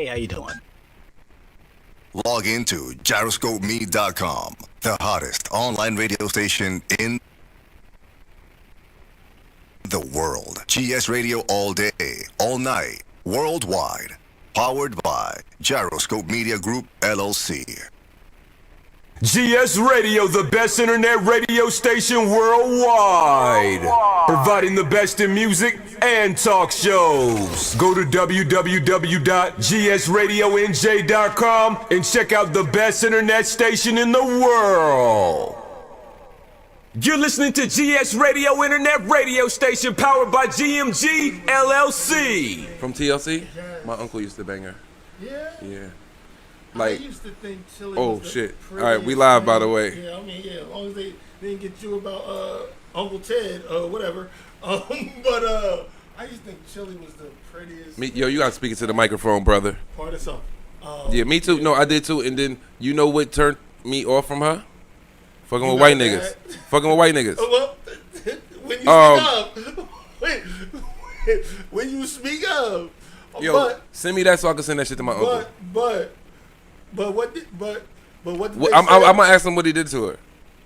Hey, how you doing? Log into gyroscopemedia.com, the hottest online radio station in the world. GS Radio all day, all night, worldwide. Powered by Gyroscope Media Group, LLC. GS Radio, the best internet radio station worldwide. Providing the best in music and talk shows. Go to www.gsradionj.com and check out the best internet station in the world. You're listening to GS Radio Internet Radio Station powered by GMG LLC. From TLC? My uncle used to bang her. Yeah? Yeah. I Like, used to think Chili oh was the shit. All right, we prettiest live, by thing. the way. Yeah, I mean, yeah, as long as they didn't get you about Uncle Ted or whatever. But I used to think Chili was the prettiest Yo, you gotta speak into the microphone, brother. part of something. Yeah, me too. No, I did too. And then, you know what turned me off from her? Fucking You with white got niggas. that? Fucking with white niggas. Well, when you speak up, when you speak up, Yo, send me that so I can send that shit to my uncle. but what did they I'm say? gonna ask him what he did to her.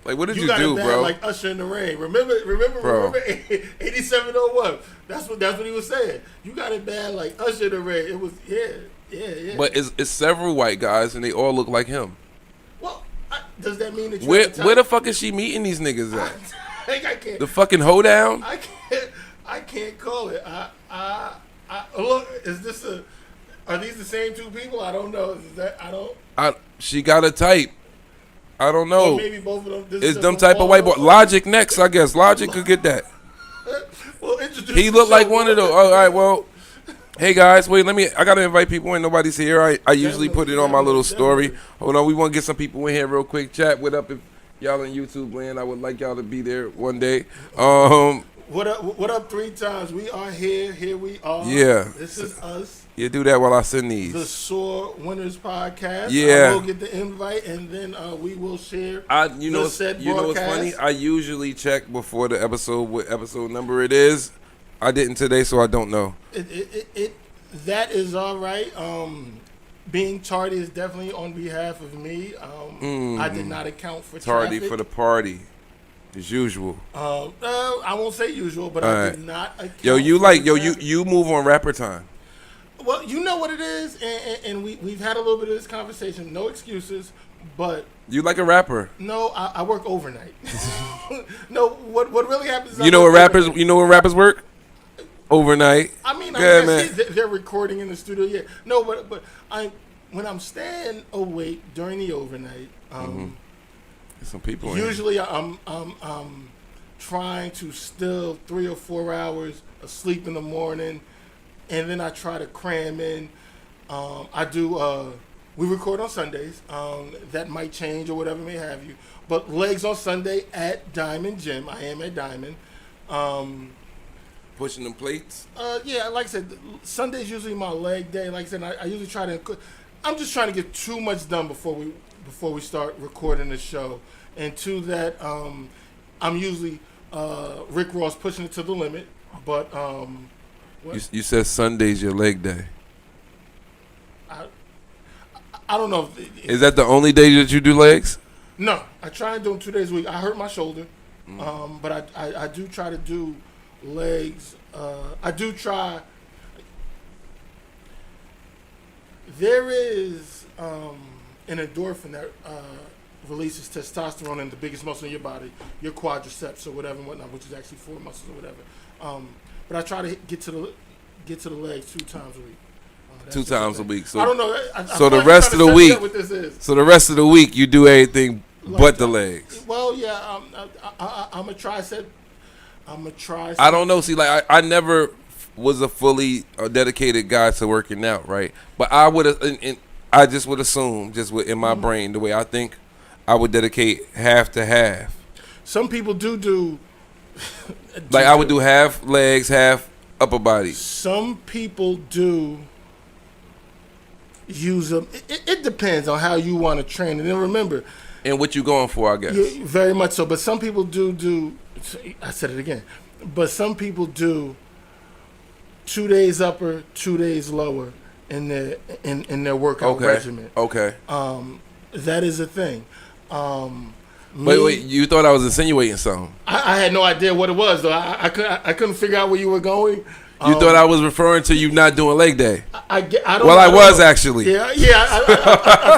Like, what did you got do, it bad bro? like Usher in the Rain. Remember, Bro. 8701. That's what he was saying. You got it bad like Usher in the Rain. It was yeah. But it's several white guys and they all look like him. Well, does that mean that you Where the fuck is she meeting these niggas at? I can't. The fucking hoedown? I can't call it. Look. Are these the same two people? I don't know. Is that I don't. She got a type. I don't know. Or maybe both of them. This It's is them just type of white boy. all- Logic next, I guess. Logic could get that. Well, introduce He the looked like show. one of those. All right, well, hey guys, wait, I gotta invite people in. Nobody's here. I usually put it on my little story. Hold on, we want to get some people in here real quick. Chat, what up if y'all in YouTube land? I would like y'all to be there one day. What up? What up? 3 times. We are here. Here we are. Yeah. This is us. You do that while I send The these. SOAR Winners Podcast. Yeah. I will get the invite, and then we will share. You know what's funny? I usually check before the episode what episode number it is. I didn't today, so I don't know. That is all right. Being tardy is definitely on behalf of me. I did not account for Tardy traffic. for the party, as usual. I won't say usual, but All I right. did not account. You for like traffic. you move on rapper time. Well, you know what it is, and we've had a little bit of this conversation. No excuses, but You like a rapper. no, I work overnight. No, what really happens? Is I You know work what rappers? overnight. You know where rappers work? Overnight. I mean, I Yeah, guess man. they're recording in the studio. Yeah, no, but when I'm staying awake during the overnight, There's some people. in here. usually I'm trying to still 3 or 4 hours of sleep in the morning, and then I try to cram in. I do. We record on Sundays. That might change or whatever may have you. But legs on Sunday at Diamond Gym. I am at Diamond. Pushing them plates. Yeah, like I said, Sunday's usually my leg day. Like I said, I usually try to. I'm just trying to get too much done before we start recording the show. And to that, I'm usually Rick Ross pushing it to the limit. But You said Sunday's your leg day. I don't know. Is that the only day that you do legs? No, I try and do them 2 days a week. I hurt my shoulder, but I do try to do legs. I do try. There is an endorphin that releases testosterone in the biggest muscle in your body, your quadriceps or whatever and whatnot, which is actually 4 muscles or whatever. But I try to get to the legs 2 times a week. That's 2 just times a thing. week. So I don't know. so the rest of the week- What this is. So the rest of the week you do everything but the legs. Well, yeah, I'm a tricep. I don't know. See, like I never was a fully dedicated guy to working out, right? But I would have, and I just would assume, just in my brain, the way I think, I would dedicate half to half. Some people do. Like I would do half legs, half upper body. Some people do use them. It depends on how you want to train. And then remember, And what you going for, I guess. yeah, very much so. But some people do. I said it again. But some people do 2 days upper, 2 days lower, in their workout regimen. Okay. That is a thing. Wait, you thought I was insinuating something? I had no idea what it was though. I couldn't figure out where you were going. You thought I was referring to you not doing leg day? I don't. Well, I was know. actually. Yeah. I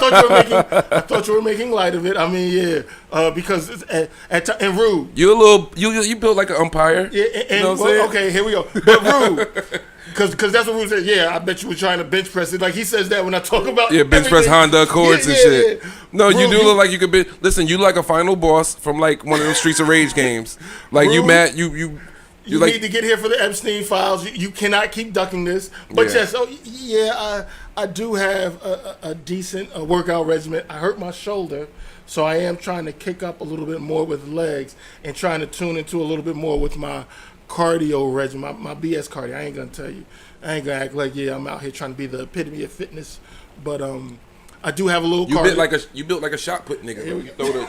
thought you were making light of it. I mean, yeah, because and Rube. You built like an umpire. Yeah, and, you know what I'm saying? Okay, here we go. But Rube, because that's what Rube said. Yeah, I bet you were trying to bench press it. Like he says that when I talk about bench press Honda Accords and shit. Yeah. No, Rube, you do look like you could be. Listen, you like a final boss from like one of those Streets of Rage games. Like Rube, you mad You like, need to get here for the Epstein files. You cannot keep ducking this. But I do have a decent workout regimen. I hurt my shoulder, so I am trying to kick up a little bit more with legs and trying to tune into a little bit more with my cardio regimen, my BS cardio. I ain't going to tell you. I ain't going to act like, I'm out here trying to be the epitome of fitness. But I do have a little cardio. You built like a shot put nigga. Here we go. Throw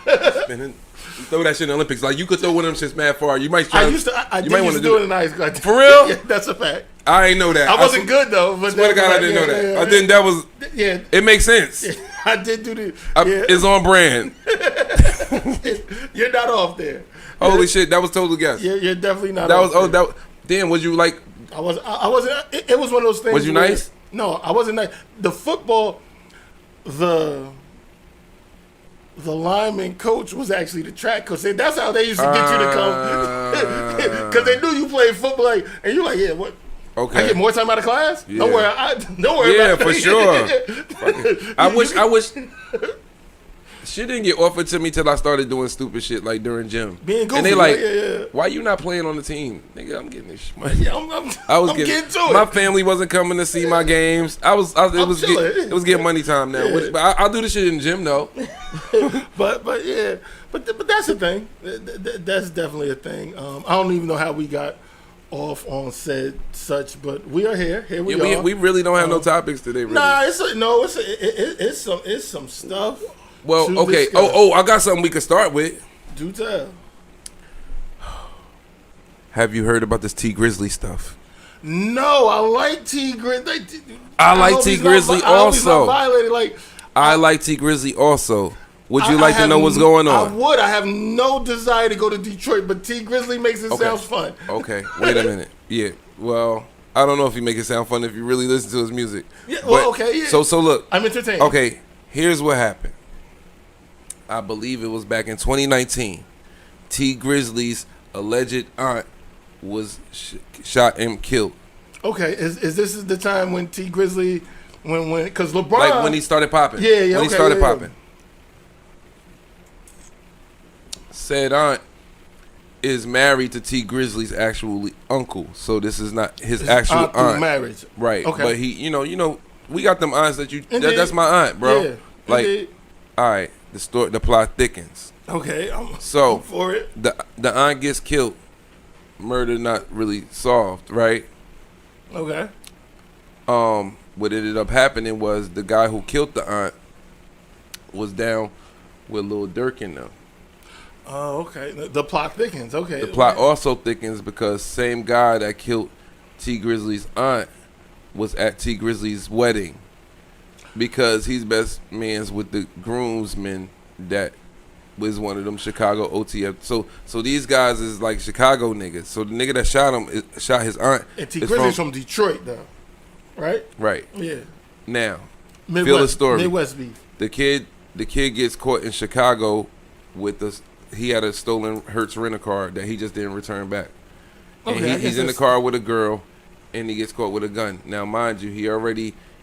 the spinning. You throw that shit in the Olympics. Like you could throw one of them shits mad far. You might try. I used to do it in high school. For real? Yeah, that's a fact. I ain't know that. I wasn't good though. But swear to God, I didn't know that. I think that was. Yeah. It makes sense. I did do the. It's on brand. You're not off there. Holy shit, that was total guess. You're definitely not. That was damn. Was you like? I wasn't. It was one of those things. Was you nice? No, I wasn't nice. The football, the lineman coach was actually the track coach. That's how they used to get you to come, because they knew you played football. Like, and you're like, yeah, what? Okay. I get more time out of class. Yeah. Don't worry. Yeah, about for that. sure. I wish. Shit didn't get offered to me till I started doing stupid shit like during gym. Being goofy. And they like, yeah. why you not playing on the team? Nigga, I'm getting this money. Yeah, I'm getting to it. My family wasn't coming to see my games. It was getting money time now. Yeah. But I'll do the shit in the gym though. but that's the thing. That's definitely a thing. I don't even know how we got off on said such, but we are here. Here we are. We really don't have no topics today. Really. Nah, it's some stuff. Well, okay. Oh, I got something we could start with. Do tell. Have you heard about this T Grizzly stuff? No, I like T Grizzly. I like T Grizzly also. I like T Grizzly also. Would you like to know what's going on? I would. I have no desire to go to Detroit, but T Grizzly makes it sound fun. Okay, wait a minute. Yeah, well, I don't know if he make it sound fun if you really listen to his music. Yeah, well, okay. Yeah. So look. I'm entertained. Okay, here's what happened. I believe it was back in 2019. T Grizzly's alleged aunt was shot and killed. Okay, is this the time when T Grizzly, because LeBron, like when he started popping. Yeah. When he started popping. Said aunt is married to T Grizzly's actual uncle, so this is not his actual aunt. Marriage, right? Okay, but he, you know, we got them aunts that that's my aunt, bro. Yeah, like, indeed. All right, the plot thickens. Okay, I'm for it. The aunt gets killed. Murder not really solved, right? Okay. What ended up happening was the guy who killed the aunt was down with Lil Durk in them. Oh, okay. The plot thickens. Okay. The plot also thickens because same guy that killed T Grizzly's aunt was at T Grizzly's wedding because he's best mans with the groomsman that was one of them Chicago OTF. So these guys is like Chicago niggas. So the nigga that shot him shot his aunt. And T Grizzly's from Detroit though, right? Right. Yeah. Now, Midwest, feel the story. Midwest beef. The kid gets caught in Chicago with he had a stolen Hertz rent-a-car that he just didn't return back. And Okay, he's in the car with a girl, and he gets caught with a gun. Now, mind you,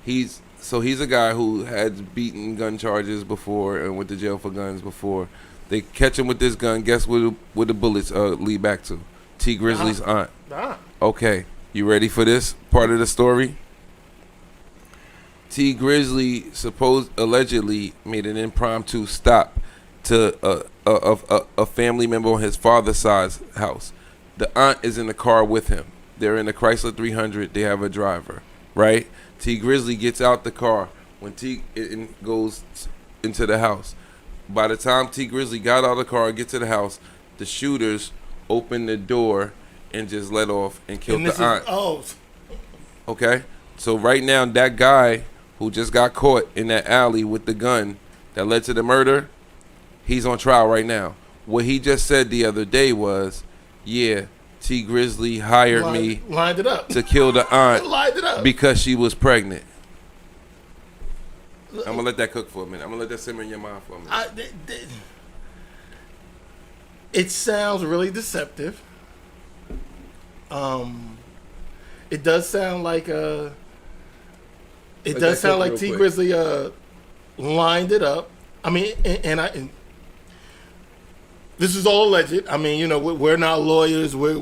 he's a guy who had beaten gun charges before and went to jail for guns before. They catch him with this gun. Guess what the bullets lead back to? T Grizzly's aunt. Okay, you ready for this part of the story? T Grizzly allegedly made an impromptu stop to a family member on his father's side's house. The aunt is in the car with him. They're in the Chrysler 300. They have a driver, right? T Grizzly gets out the car when T goes into the house. By the time T Grizzly got out of the car and get to the house, the shooters opened the door and just let off and killed the aunt. Okay? So right now, that guy who just got caught in that alley with the gun that led to the murder, he's on trial right now. What he just said the other day was, yeah, T Grizzly hired me lined it up to kill the aunt lined it up because she was pregnant. I'm going to let that cook for a minute. I'm going to let that simmer in your mind for a minute. It sounds really deceptive. It does sound like T Grizzly lined it up. I mean, and this is all alleged. I mean, we're not lawyers. We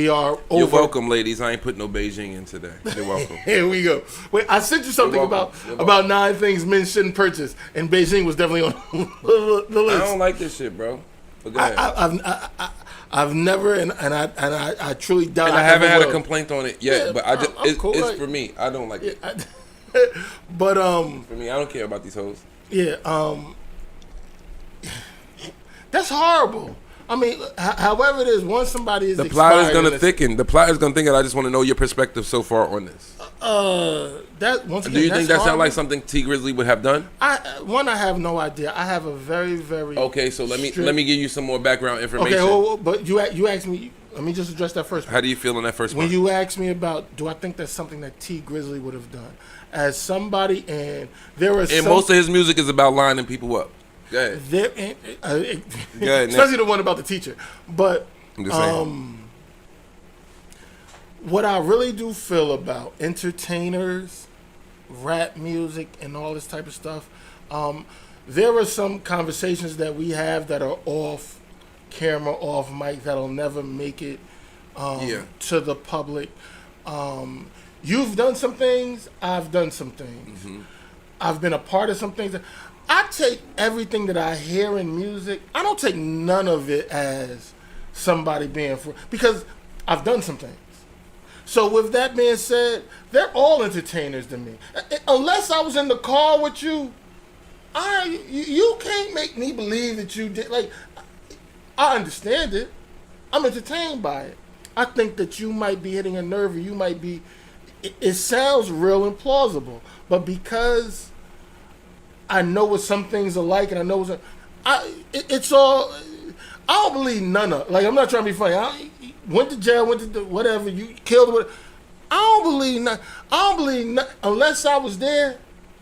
are over. You're welcome, ladies. I ain't put no Beijing in today. You're welcome. Here we go. Wait, I sent you something about 9 things men shouldn't purchase, and Beijing was definitely on the list. I don't like this shit, bro. But go ahead. I've never, and I truly doubt. And I haven't had a complaint on it yet, Yeah, but it's cool, it's for me. I don't like it. But for me, I don't care about these hoes. Yeah, that's horrible. I mean, however it is, once somebody is the plot is gonna thicken. The plot is gonna thicken. I just want to know your perspective so far on this. That once again, do you think that sounds like horrible. something T Grizzly would have done? I have no idea. I have a very, very okay. So let me give you some more background information. Okay, but you asked me. Let me just address that first. How do you feel on that first when part? you asked me about, do I think that's something that T Grizzly would have done as somebody, and there was most of his music is about lining people up. Go ahead. Go ahead, especially the one about the teacher. But I'm just saying. What I really do feel about entertainers, rap music, and all this type of stuff, there are some conversations that we have that are off camera, off mic, that'll never make it to the public. You've done some things. I've done some things. Mm-hmm. I've been a part of some things. I take everything that I hear in music. I don't take none of it as somebody being because I've done some things. So with that being said, they're all entertainers to me. Unless I was in the car with you, you can't make me believe that you did. Like, I understand it. I'm entertained by it. I think that you might be hitting a nerve, or you might be. It sounds real and plausible, but because I know what some things are like, and I know it's all. I don't believe none of. Like, I'm not trying to be funny. I went to jail, went to whatever. You killed whatever. I don't believe none. I don't believe none, unless I was there.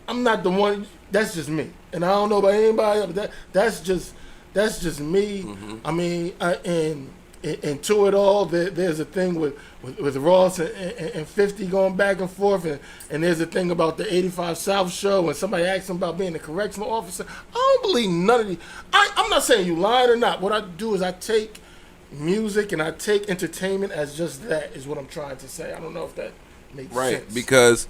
I'm not the one. That's just me, and I don't know about anybody else. But that's just me. Mm-hmm. I mean, and to it all, there's a thing with Ross and 50 going back and forth, and there's a thing about the 85 South show, when somebody asks him about being a correctional officer. I don't believe none of these. I'm not saying you lying or not. What I do is I take music and I take entertainment as just that, is what I'm trying to say. I don't know if that makes sense. Right, because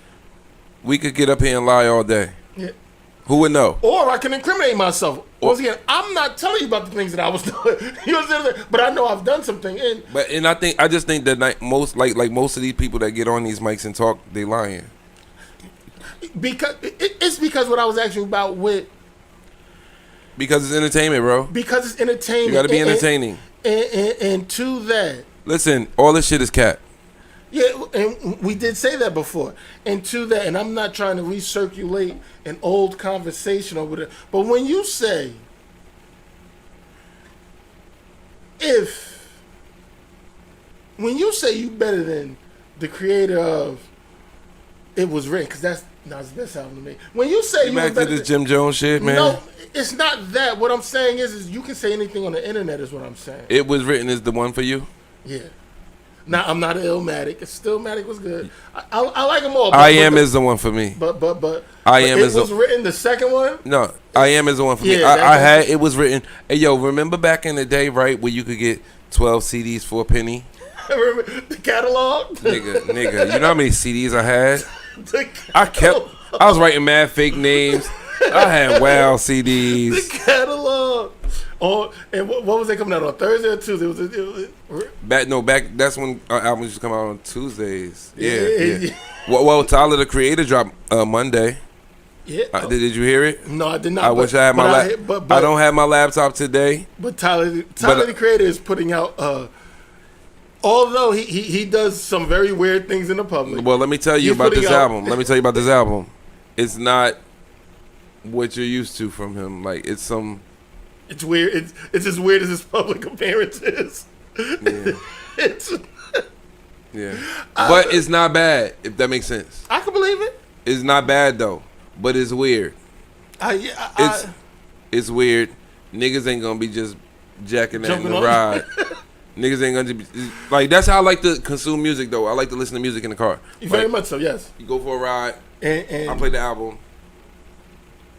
we could get up here and lie all day. Yeah. Who would know? Or I can incriminate myself. Once again, I'm not telling you about the things that I was doing. You know what I'm saying? But I know I've done something. And I just think that most of these people that get on these mics and talk, they lying. It's because what I was asking about with. Because it's entertainment, bro. Because it's entertainment. You got to be entertaining. And to that. Listen, all this shit is cap. Yeah, and we did say that before. And to that, and I'm not trying to recirculate an old conversation over there, but when you say, when you say you better than the creator of It Was Written, because that's happened to me. When you say you back to this Jim Jones shit, man. No, it's not that. What I'm saying is you can say anything on the internet is what I'm saying. It Was Written is the one for you? Yeah. Now, I'm not an Illmatic. Stillmatic was good. I like them all. I Am is the one for me. But I Am is was written the second one? No, I Am is the one for me. I had It Was Written. Hey, yo, remember back in the day, right, where you could get 12 CDs for a penny? Remember the catalog? Nigga, you know how many CDs I had? I was writing mad fake names. I had WoW CDs. The catalog. Oh, and what was they coming out on Thursday or Tuesday? Back. That's when albums used to come out on Tuesdays. Yeah. Well, Tyler the Creator dropped Monday. Yeah. Did you hear it? No, I did not. I wish I had my I don't have my laptop today. But Tyler the Creator is putting out Although he does some very weird things in the public. Well, let me tell you about this album. Let me tell you about this album. It's not what you're used to from him. Like, it's some... It's weird. It's as weird as his public appearances. Yeah. Yeah. But it's not bad, if that makes sense. I can believe it. It's not bad, though. But it's weird. It's weird. Niggas ain't gonna be just jacking that in the ride. Niggas ain't gonna be... Like, that's how I like to consume music, though. I like to listen to music in the car. Very much so, yes. You go for a ride, and I play the album,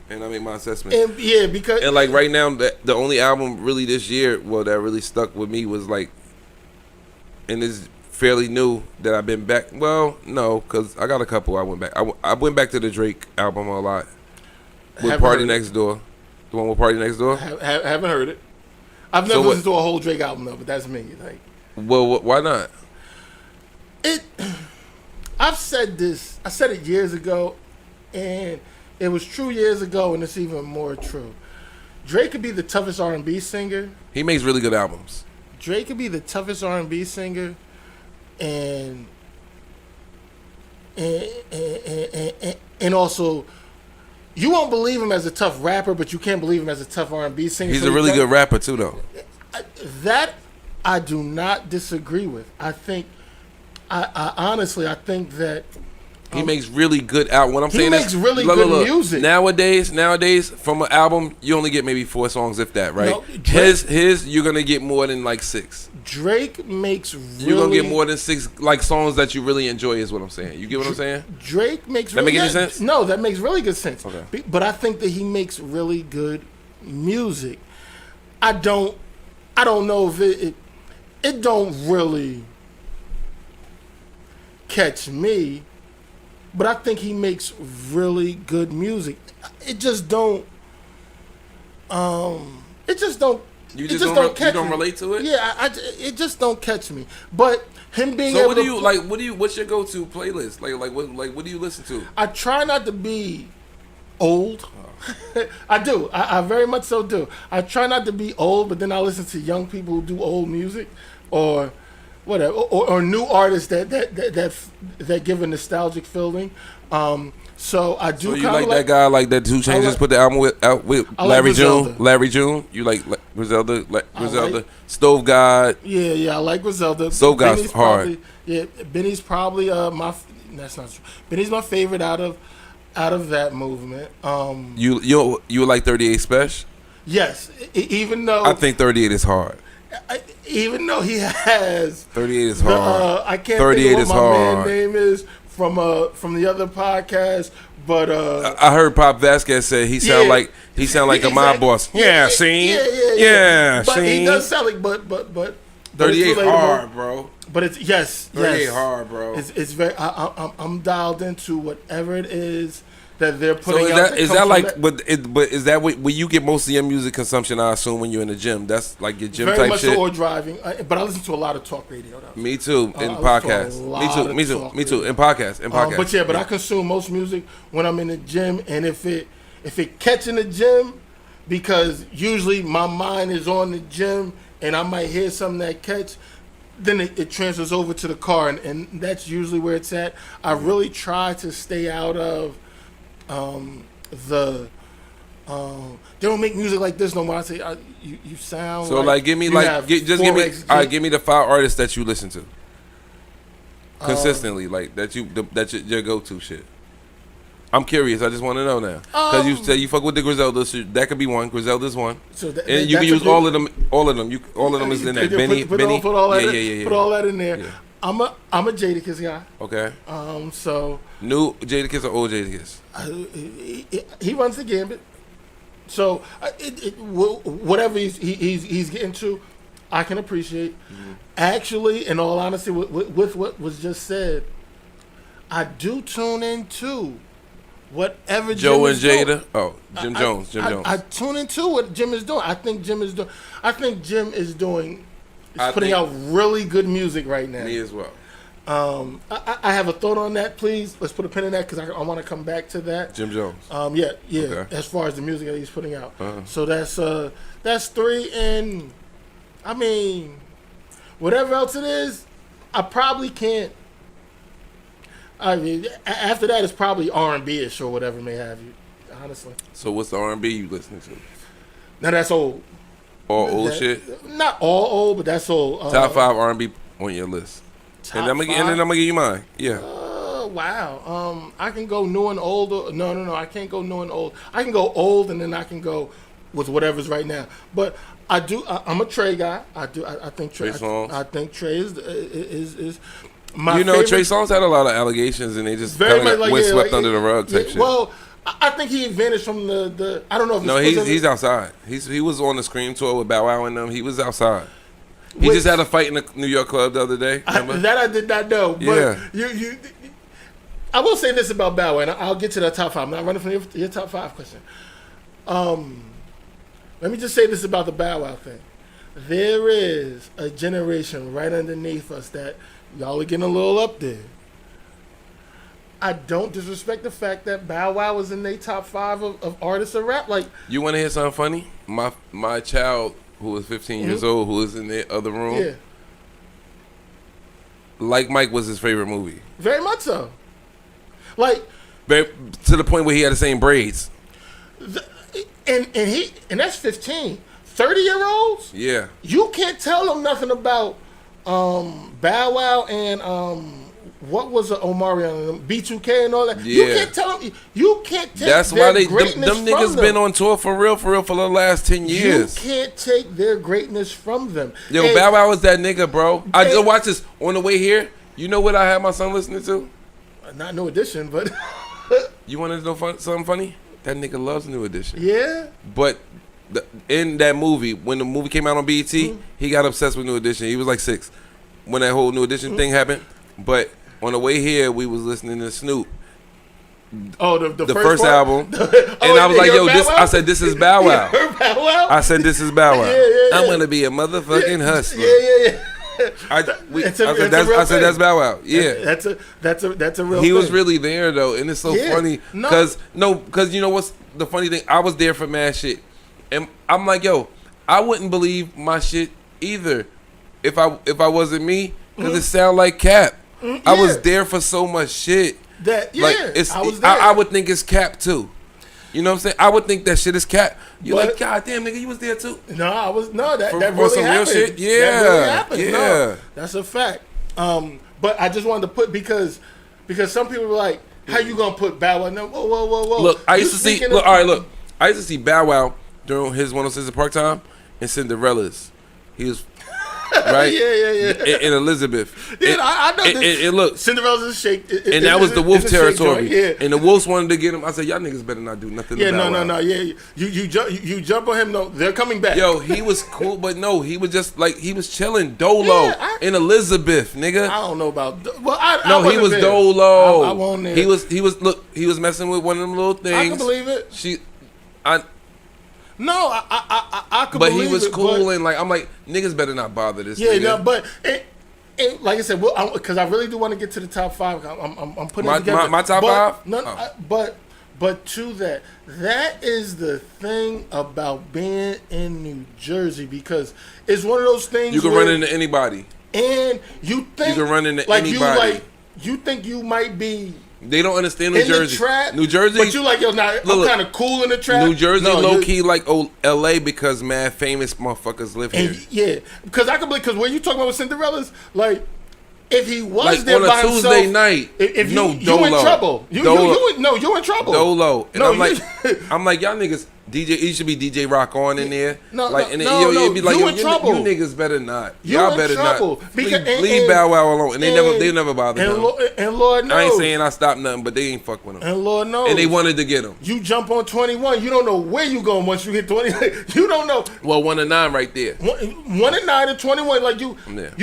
and I make my assessment. And, yeah, because... And, like, right now, the only album really this year, well, that really stuck with me was, like... And it's fairly new that I've been back. Well, no, because I got a couple I went back. I went back to the Drake album a lot. With Party Next Door. The one with Party Next Door? Haven't heard it. I've never listened to a whole Drake album, though, but that's me. Like, well, why not? I've said this. I said it years ago, and it was true years ago, and it's even more true. Drake could be the toughest R&B singer. He makes really good albums. Drake could be the toughest R&B singer, and also, you won't believe him as a tough rapper, but you can't believe him as a tough R&B singer. He's a really good rapper too, though. That I do not disagree with. I think, I honestly, I think that he makes really good album. What I'm saying is, he makes really good music. Nowadays, from an album, you only get maybe 4 songs, if that, right? No, his, you're gonna get more than like 6. Drake makes really... You're gonna get more than 6 like songs that you really enjoy, is what I'm saying. You get what I'm saying? Drake makes... That make any sense? No, that makes really good sense. Okay. But I think that he makes really good music. I don't know if it don't really catch me, but I think he makes really good music. It just don't. It just don't. You just don't catch me. You don't relate to it. Yeah, it just don't catch me. But him being so able what do to you like? What's your go-to playlist? What do you listen to? I try not to be old. I do. I very much so do. I try not to be old, but then I listen to young people who do old music, or whatever, or new artists that give a nostalgic feeling. So I do. So you like that guy, like that 2 Chainz just put the album out with Larry June. Larry June. You like Griselda? Griselda. Stove God. Yeah. I like Griselda. Stove God's hard. Benny's probably my. That's not true. Benny's my favorite out of that movement. You like 38 Special? Yes, even though I think 38 is hard. Even though he has 38 is hard. I can't 38 think of what my man's name is from the other podcast, but I heard Pop Vasquez say he sound like a mob boss. Yeah, see, yeah, but see. He does sound like but 38 hard, bro. But it's 38 hard, bro. It's very. I'm dialed into whatever it is that they're putting out. Is that like? But is that where you get most of your music consumption? I assume when you're in the gym, that's like your gym very type shit. Very much or driving, but I listen to a lot of talk radio. Though. Me too. In podcasts. Me too. In podcasts. But I consume most music when I'm in the gym, and if it catch in the gym, because usually my mind is on the gym, and I might hear something that catch. Then it transfers over to the car, and that's usually where it's at. I really try to stay out of they don't make music like this no more. I say you sound so like give me the 5 artists that you listen to consistently, like that's your go-to shit. I'm curious. I just want to know now because you say you fuck with the Griselda. So that could be one. Griselda's one, so and you can use all of them. All of them. All of them is in there. Benny. Put all that in there. Yeah. I'm a Jadakiss guy. Okay. So new Jadakiss or old Jadakiss? He runs the gambit. So whatever he's getting to, I can appreciate. Mm-hmm. Actually, in all honesty, with what was just said, I do tune into whatever Joe Jim and is Jada. doing. Oh, Jim Jones. I tune into what Jim is doing. I think Jim is doing. Putting out really good music right now. Me as well. I have a thought on that. Please, let's put a pin in that because I want to come back to that. Jim Jones. Yeah. Okay. As far as the music that he's putting out, so that's 3, and I mean, whatever else it is, I probably can't. I mean, after that, it's probably R&B-ish or whatever may have you. Honestly. So what's the R&B you listening to? Now that's old. All old shit? Not all old, but that's old. Top 5 R&B on your list. Top and then I'm gonna give you mine. Yeah. Wow. I can go new and old. No. I can't go new and old. I can go old and then I can go with whatever's right now. But I'm a Trey guy. I think Trey. I think Trey is my. You know, favorite. Trey Songz had a lot of allegations and they just kind of went swept under the rug type shit. Well, I think he vanished from the. I don't know if no, he's outside. He was on the Scream tour with Bow Wow and them. He was outside. He just had a fight in the New York club the other day. That I did not know. But yeah. I will say this about Bow Wow, and I'll get to the top 5. I'm not running from your top 5 question. Let me just say this about the Bow Wow thing. There is a generation right underneath us that y'all are getting a little up there. I don't disrespect the fact that Bow Wow was in their top 5 of artists of rap. Like, you want to hear something funny? My child, who was 15 years old, who was in the other room, Like Mike was his favorite movie. Very much so. Like, to the point where he had the same braids. And that's 15. 30-year-olds? Yeah. You can't tell them nothing about Bow Wow and what was the Omarion, B2K and all that. Yeah. You can't tell them. You can't take That's their why greatness them niggas them. been on tour for real for the last 10 years. You can't take their greatness from them. Yo, and Bow Wow was that nigga, bro. I just watch this on the way here. You know what I had my son listening to? Not New Edition, but you want to know something funny? That nigga loves New Edition. Yeah. But in that movie, when the movie came out on BET, he got obsessed with New Edition. He was like 6 when that whole New Edition thing happened. But on the way here, we was listening to Snoop. Oh, the first album. And I was like, yo, I said, this is Bow Wow. Bow Wow? I said, this is Bow Wow. Yeah. I'm going to be a motherfucking hustler. Yeah. I said that's Bow Wow. Yeah, that's a real. He was really there though, and it's so funny because you know what's the funny thing? I was there for mad shit, and I'm like, yo, I wouldn't believe my shit either if I wasn't me because it sound like cap. I was there for so much shit. I would think it's cap too. You know what I'm saying? I would think that shit is cap. You're like, God damn, nigga, you was there too. No, I was that really some happened. Real shit? Yeah, that really happened. Yeah, no, that's a fact. But I just wanted to put because some people were like, how you gonna put Bow Wow? No, whoa. Look, I used to see. Look, all right, look. I used to see Bow Wow during his 106 Park time and Cinderella's. He was. Right? Yeah. In Elizabeth. Yeah, I know this. And look. Cinderella's a shake. And that was the Wolf territory. Yeah. And the Wolves wanted to get him. I said, y'all niggas better not do nothing. Yeah, no. Yeah. You jump on him. No, they're coming back. Yo, he was cool, but no, he was just like, he was chilling Dolo in Elizabeth, nigga. I don't know about. He was Dolo. I won't. He was messing with one of them little things. I can believe it. No, I could believe it. But he was cool and like, I'm like, niggas better not bother this nigga. Yeah, no, but like I said, because I really do want to get to the top 5. I'm putting it together. My top 5? No, but to that is the thing about being in New Jersey because it's one of those things you can run into anybody. And you think you can run into anybody. You think you might be. They don't understand New Jersey. New Jersey, but you like, yo, I'm kind of cool in the trap. New Jersey, low key like LA because mad famous motherfuckers live here. Yeah, because I can believe because when you talking about with Cinderella's, like if he was like there on by a Tuesday himself, night, if you in trouble. You in trouble. Dolo, and I'm like y'all niggas. DJ, it should be DJ Rock on in there. It'd be like, you in trouble. You niggas better not. Y'all better not. Leave Bow Wow alone. And they never bothered him. And Lord knows. I ain't saying I stopped nothing, but they ain't fuck with him. And Lord knows. And they wanted to get him. You jump on 21, you don't know where you going once you hit 20. You don't know. Well, 1 and 9 right there. 1 and 9 and 21, like you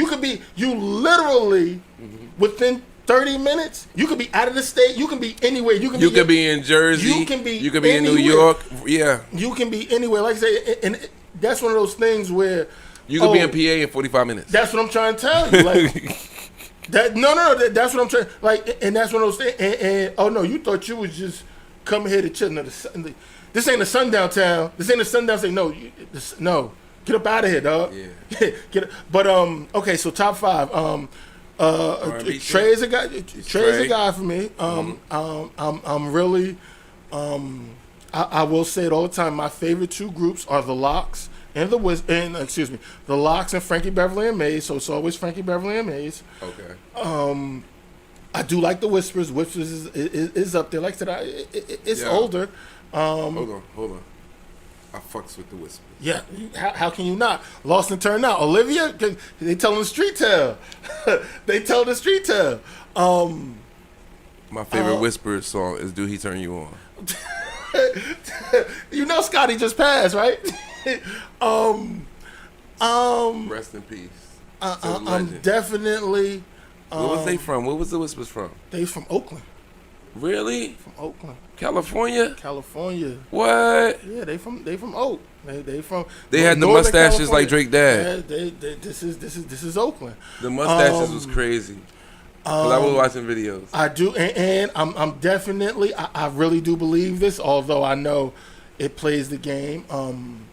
could be, you literally within 30 minutes, you could be out of the state. You can be anywhere. You could be in Jersey. You can be in New York. Yeah. You can be anywhere. Like I say, and that's one of those things where you could be in PA in 45 minutes. That's what I'm trying to tell you. Like that's what I'm trying. Like, and that's one of those things. And oh no, you thought you was just coming here to chill. No, this ain't a sundown town. This ain't a sundown state. No, get up out of here, dog. Yeah. Get. But okay, so top 5. R&B Trey is a guy. Trey is a guy for me. I'm really. I will say it all the time. My favorite two groups are the Lox and the the Lox and Frankie Beverly and Maze. So it's always Frankie Beverly and Maze. Okay. I do like the Whispers. Whispers is up there. Like I said, it's older. Hold on. I fucks with the Whispers. Yeah, how can you not? Lost and Turned Out. Olivia, they telling the street tale. They tell the street tale. My favorite Whispers song is "Do He Turn You On." You know Scotty just passed, right? Rest in peace. I'm definitely. Where was they from? Where was the Whispers from? They from Oakland. Really? From Oakland, California. What? Yeah, they from Oak. They from. They had the mustaches like Drake Dad. Yeah, this is Oakland. The mustaches was crazy. Cause I was watching videos. I do, and I'm definitely. I really do believe this, although I know it plays the game. I'm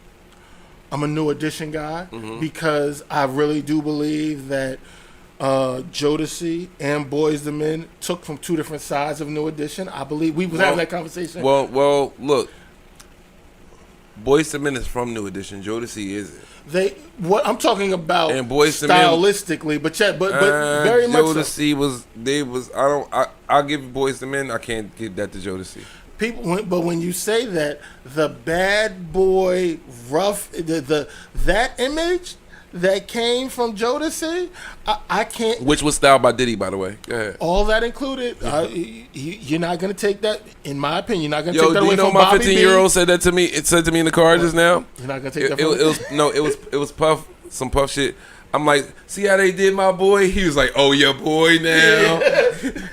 a New Edition guy because I really do believe that Jodeci and Boyz II Men took from two different sides of New Edition. I believe we was having that conversation. Well, look, Boyz II Men is from New Edition. Jodeci isn't. What I'm talking about, and Boyz II Men stylistically, but very much. Jodeci was. I'll give Boyz II Men. I can't give that to Jodeci. But when you say that, the bad boy rough, that image that came from Jodeci, I can't. Which was styled by Diddy, by the way. Go ahead. All that included. You're not gonna take that, in my opinion. You're not gonna take that away from my Bobby 15-year-old said that to me. It said to me in the car just now. You're not gonna take that. It was Puff, some Puff shit. I'm like, see how they did my boy? He was like, oh, your boy now.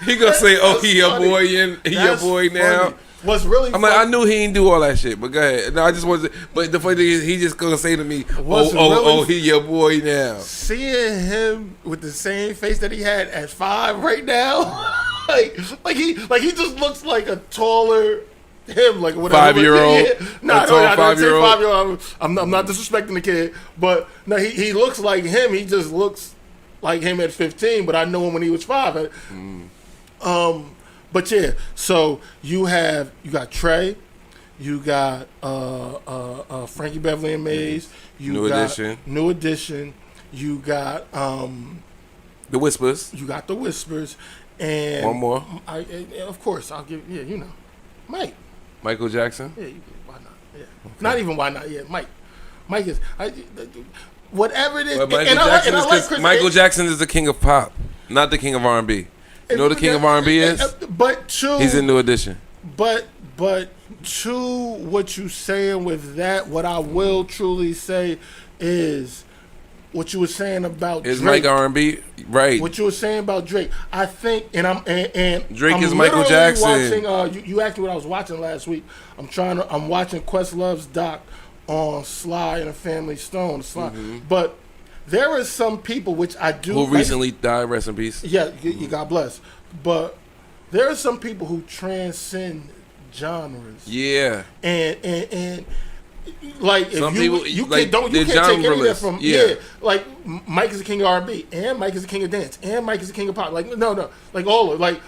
He gonna say, oh, he your boy, he your boy now. What's really I'm like, I knew he didn't do all that shit, but go ahead. No, I just wasn't. But the funny thing is, he just gonna say to me, he your boy now. Seeing him with the same face that he had at 5 right now, like he just looks like a taller him, like whatever. 5-year-old. No, I didn't say 5-year-old. I'm not disrespecting the kid, but no, he looks like him. He just looks like him at 15, but I know him when he was 5. But yeah, so you got Trey, you got Frankie Beverly and Maze, New Edition, you got the Whispers. You got the Whispers, and one more. Of course, I'll give Michael Jackson. Yeah, why not? Yeah, okay. Not even why not? Yeah, Mike is whatever it is. But Michael Jackson is the king of pop, not the king of R&B. You know what the king of R&B is? He's in New Edition. But to what you saying with that, what I will truly say is what you were saying about Drake. Is Mike R&B right? What you were saying about Drake, I think, and Drake I'm is Michael Jackson. Watching, you asked me what I was watching last week. I'm watching Questlove's doc on Sly and the Family Stone. But there is some people which I do who recently died. Rest in peace. Yeah, you God bless. But there are some people who transcend genres. Yeah. And like some if people you like, can't take any of that from like Mike is the king of R&B and Mike is the king of dance and Mike is the king of pop. Like no, like all of it. Like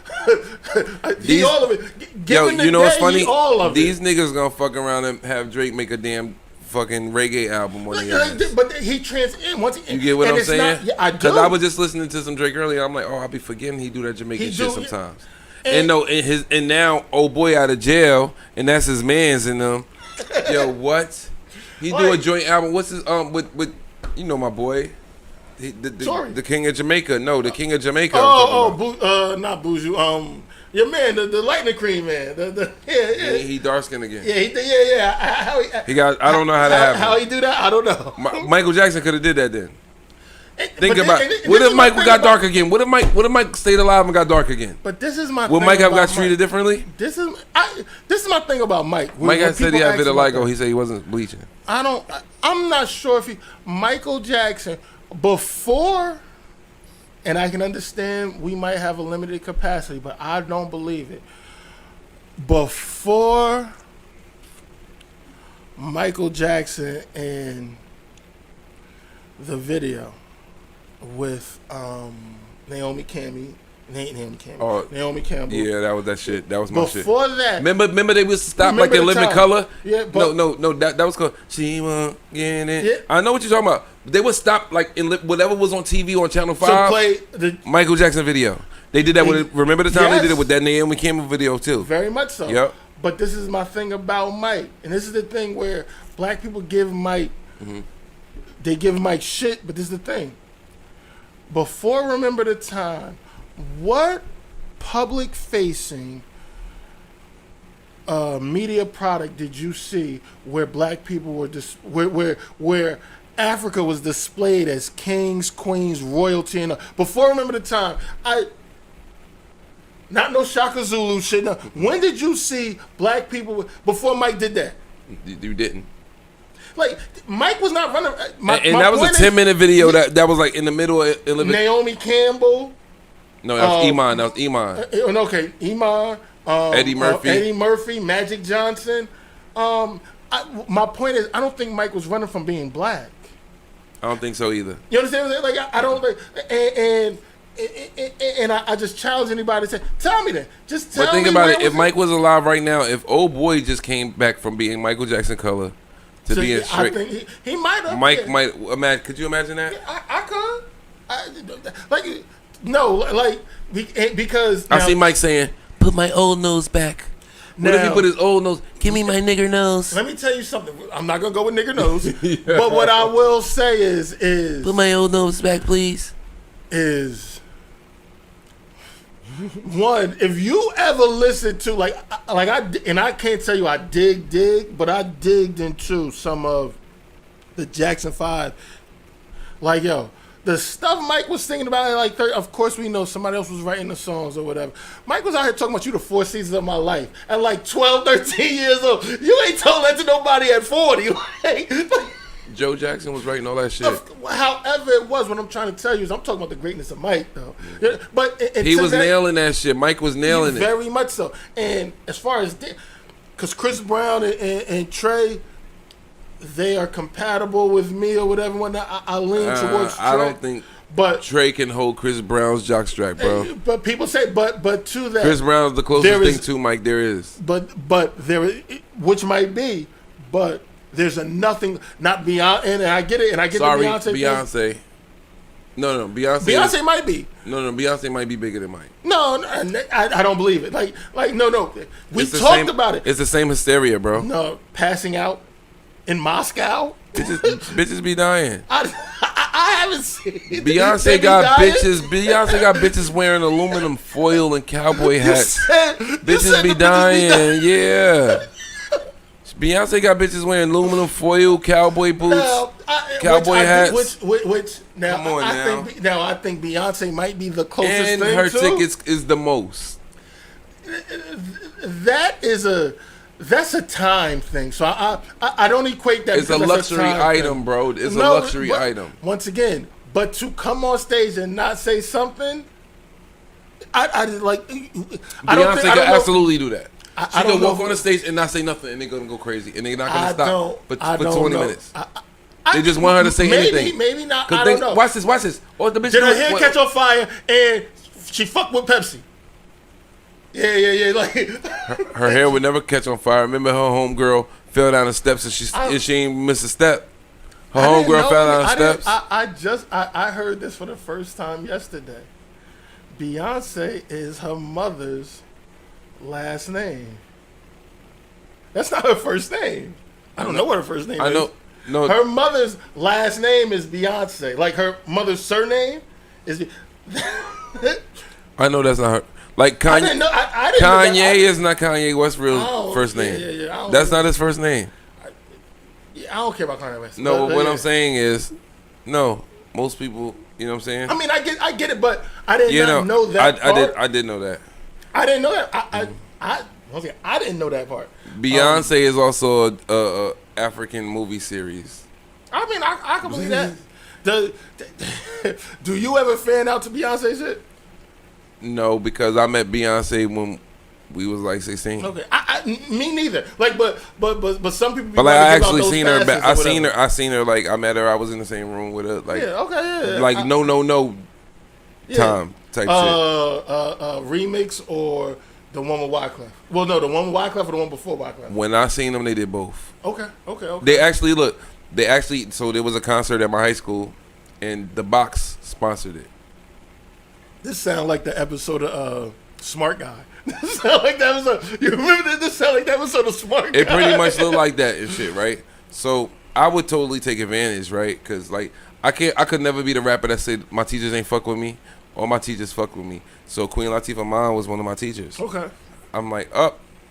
he all of it. You know what's funny? All of these niggas gonna fuck around and have Drake make a damn fucking reggae album on but he transcends once he, you get what I'm saying? I do. Because I was just listening to some Drake earlier. I'm like, I'll be forgetting he do that Jamaican shit sometimes. And now old boy out of jail and that's his man's in them. Yo, what? He do a joint album. What's his with you know my boy, the king of Jamaica. No, the king of Jamaica. Not Buju. Your man, the lightning cream man. He dark skinned again. Yeah. He got. I don't know how that happened. How he do that? I don't know. Michael Jackson could have did that then. Think about what if Michael got dark again? What if Mike stayed alive and got dark again? But this is my. Would Mike have got treated differently? This is my thing about Mike. Mike said he had vitiligo. He said he wasn't bleaching. I'm not sure if Michael Jackson before. And I can understand we might have a limited capacity, but I don't believe it. Before Michael Jackson and the video with Naomi Campbell. Naomi Campbell. Yeah, that was that shit. That was my shit. Before that, remember they was stop like they live in color. Yeah, but no. That was called She Won't Get It. Yeah. I know what you're talking about. They would stop like in whatever was on TV on Channel 5. So play the Michael Jackson video. They did that with. Remember the time they did it with that Naomi Campbell video too. Very much so. Yep. But this is my thing about Mike, and this is the thing where black people give Mike. They give Mike shit, but this is the thing. Before Remember the Time, what public-facing media product did you see where black people were where Africa was displayed as kings, queens, royalty? And before Remember the Time, not no Shaka Zulu shit. No. When did you see black people before Mike did that? You didn't. Like Mike was not running. And that was a 10-minute video that was like in the middle of Naomi Campbell. No, that was Iman. That was Iman. Okay, Iman. Eddie Murphy. Magic Johnson. My point is, I don't think Mike was running from being black. I don't think so either. You understand what I'm saying? Like I don't. And I just challenge anybody to say, tell me that. Just tell me. But think about it. If Mike was alive right now, if old boy just came back from being Michael Jackson color to being straight, I think he might have. Mike might imagine. Could you imagine that? Yeah, I could. Because I see Mike saying, "Put my old nose back." What if he put his old nose? Give me my nigger nose. Let me tell you something. I'm not gonna go with nigger nose, but what I will say is put my old nose back, please. Is one, if you ever listen to I can't tell you I dig, but I digged into some of the Jackson 5. Like, yo, the stuff Mike was singing about, like, of course we know somebody else was writing the songs or whatever. Mike was out here talking about you the 4 seasons of my life at like 12, 13 years old. You ain't told that to nobody at 40. Joe Jackson was writing all that shit. However it was, what I'm trying to tell you is I'm talking about the greatness of Mike, though. Yeah, but he was nailing that shit. Mike was nailing it. Very much so. And as far as, because Chris Brown and Trey, they are compatible with me or whatever. When I lean towards Trey. I don't think Trey can hold Chris Brown's jockstrap, bro. But people say, but to that, Chris Brown is the closest thing to Mike there is. But there, which might be, but there's a nothing, not Beyonce, and I get it, and I get Sorry, the Beyonce thing. No, Beyonce. Beyonce might be. No, Beyonce might be bigger than Mike. No, I don't believe it. Like no. We talked about it. It's the same hysteria, bro. No, passing out in Moscow. Bitches be dying. I haven't seen Beyonce got bitches. Beyonce got bitches wearing aluminum foil and cowboy hats. Bitches be dying. Yeah. Beyonce got bitches wearing aluminum foil, cowboy boots, cowboy hats. Which now, come on I think Beyonce might be the closest and thing her to. tickets is the most. That's a time thing. So I don't equate that. It's a luxury item, bro. It's a luxury item. Once again, but to come on stage and not say something, I like. Beyonce can absolutely do that. She can walk on the stage and not say nothing, and they're gonna go crazy, and they're not gonna stop for 20 minutes. They just want her to say anything. Maybe not. I don't know. Watch this. Or the bitch did her hair catch on fire and she fucked with Pepsi? Yeah. Like her hair would never catch on fire. Remember her homegirl fell down the steps and she ain't missed a step. Her homegirl fell down the steps. I heard this for the first time yesterday. Beyonce is her mother's last name. That's not her first name. I don't know what her first name is. I know. No. Her mother's last name is Beyonce. Like her mother's surname is. I know that's not her. Like Kanye. I didn't Kanye is not Kanye West's real first name. Yeah. That's not his first name. I don't care about Kanye West. No, but what I'm saying is, no. Most people, you know what I'm saying? I mean, I get it, but I didn't know that. I did know that. I didn't know that. I didn't know that part. Beyonce is also a African movie series. I mean, I can believe that. Do you ever fan out to Beyonce shit? No, because I met Beyonce when we was like 16. Okay, me neither. Like, but some people. But like, I actually seen her. I seen her. Like, I met her. I was in the same room with her. Like, yeah, okay, yeah. Like, no. Yeah. Time. type shit. Remix or the one with Wyclef? Well, no, the one with Wyclef or the one before Wyclef? When I seen them, they did both. Okay. So there was a concert at my high school, and the Box sponsored it. This sounds like the episode of Smart Guy. This sound like that episode. You remember this? This sound like that episode of Smart Guy. It pretty much looked like that and shit, right? So I would totally take advantage, right? Because like I could never be the rapper that said my teachers ain't fuck with me, or my teachers fuck with me. So Queen Latifah mom was one of my teachers. Okay. I'm like,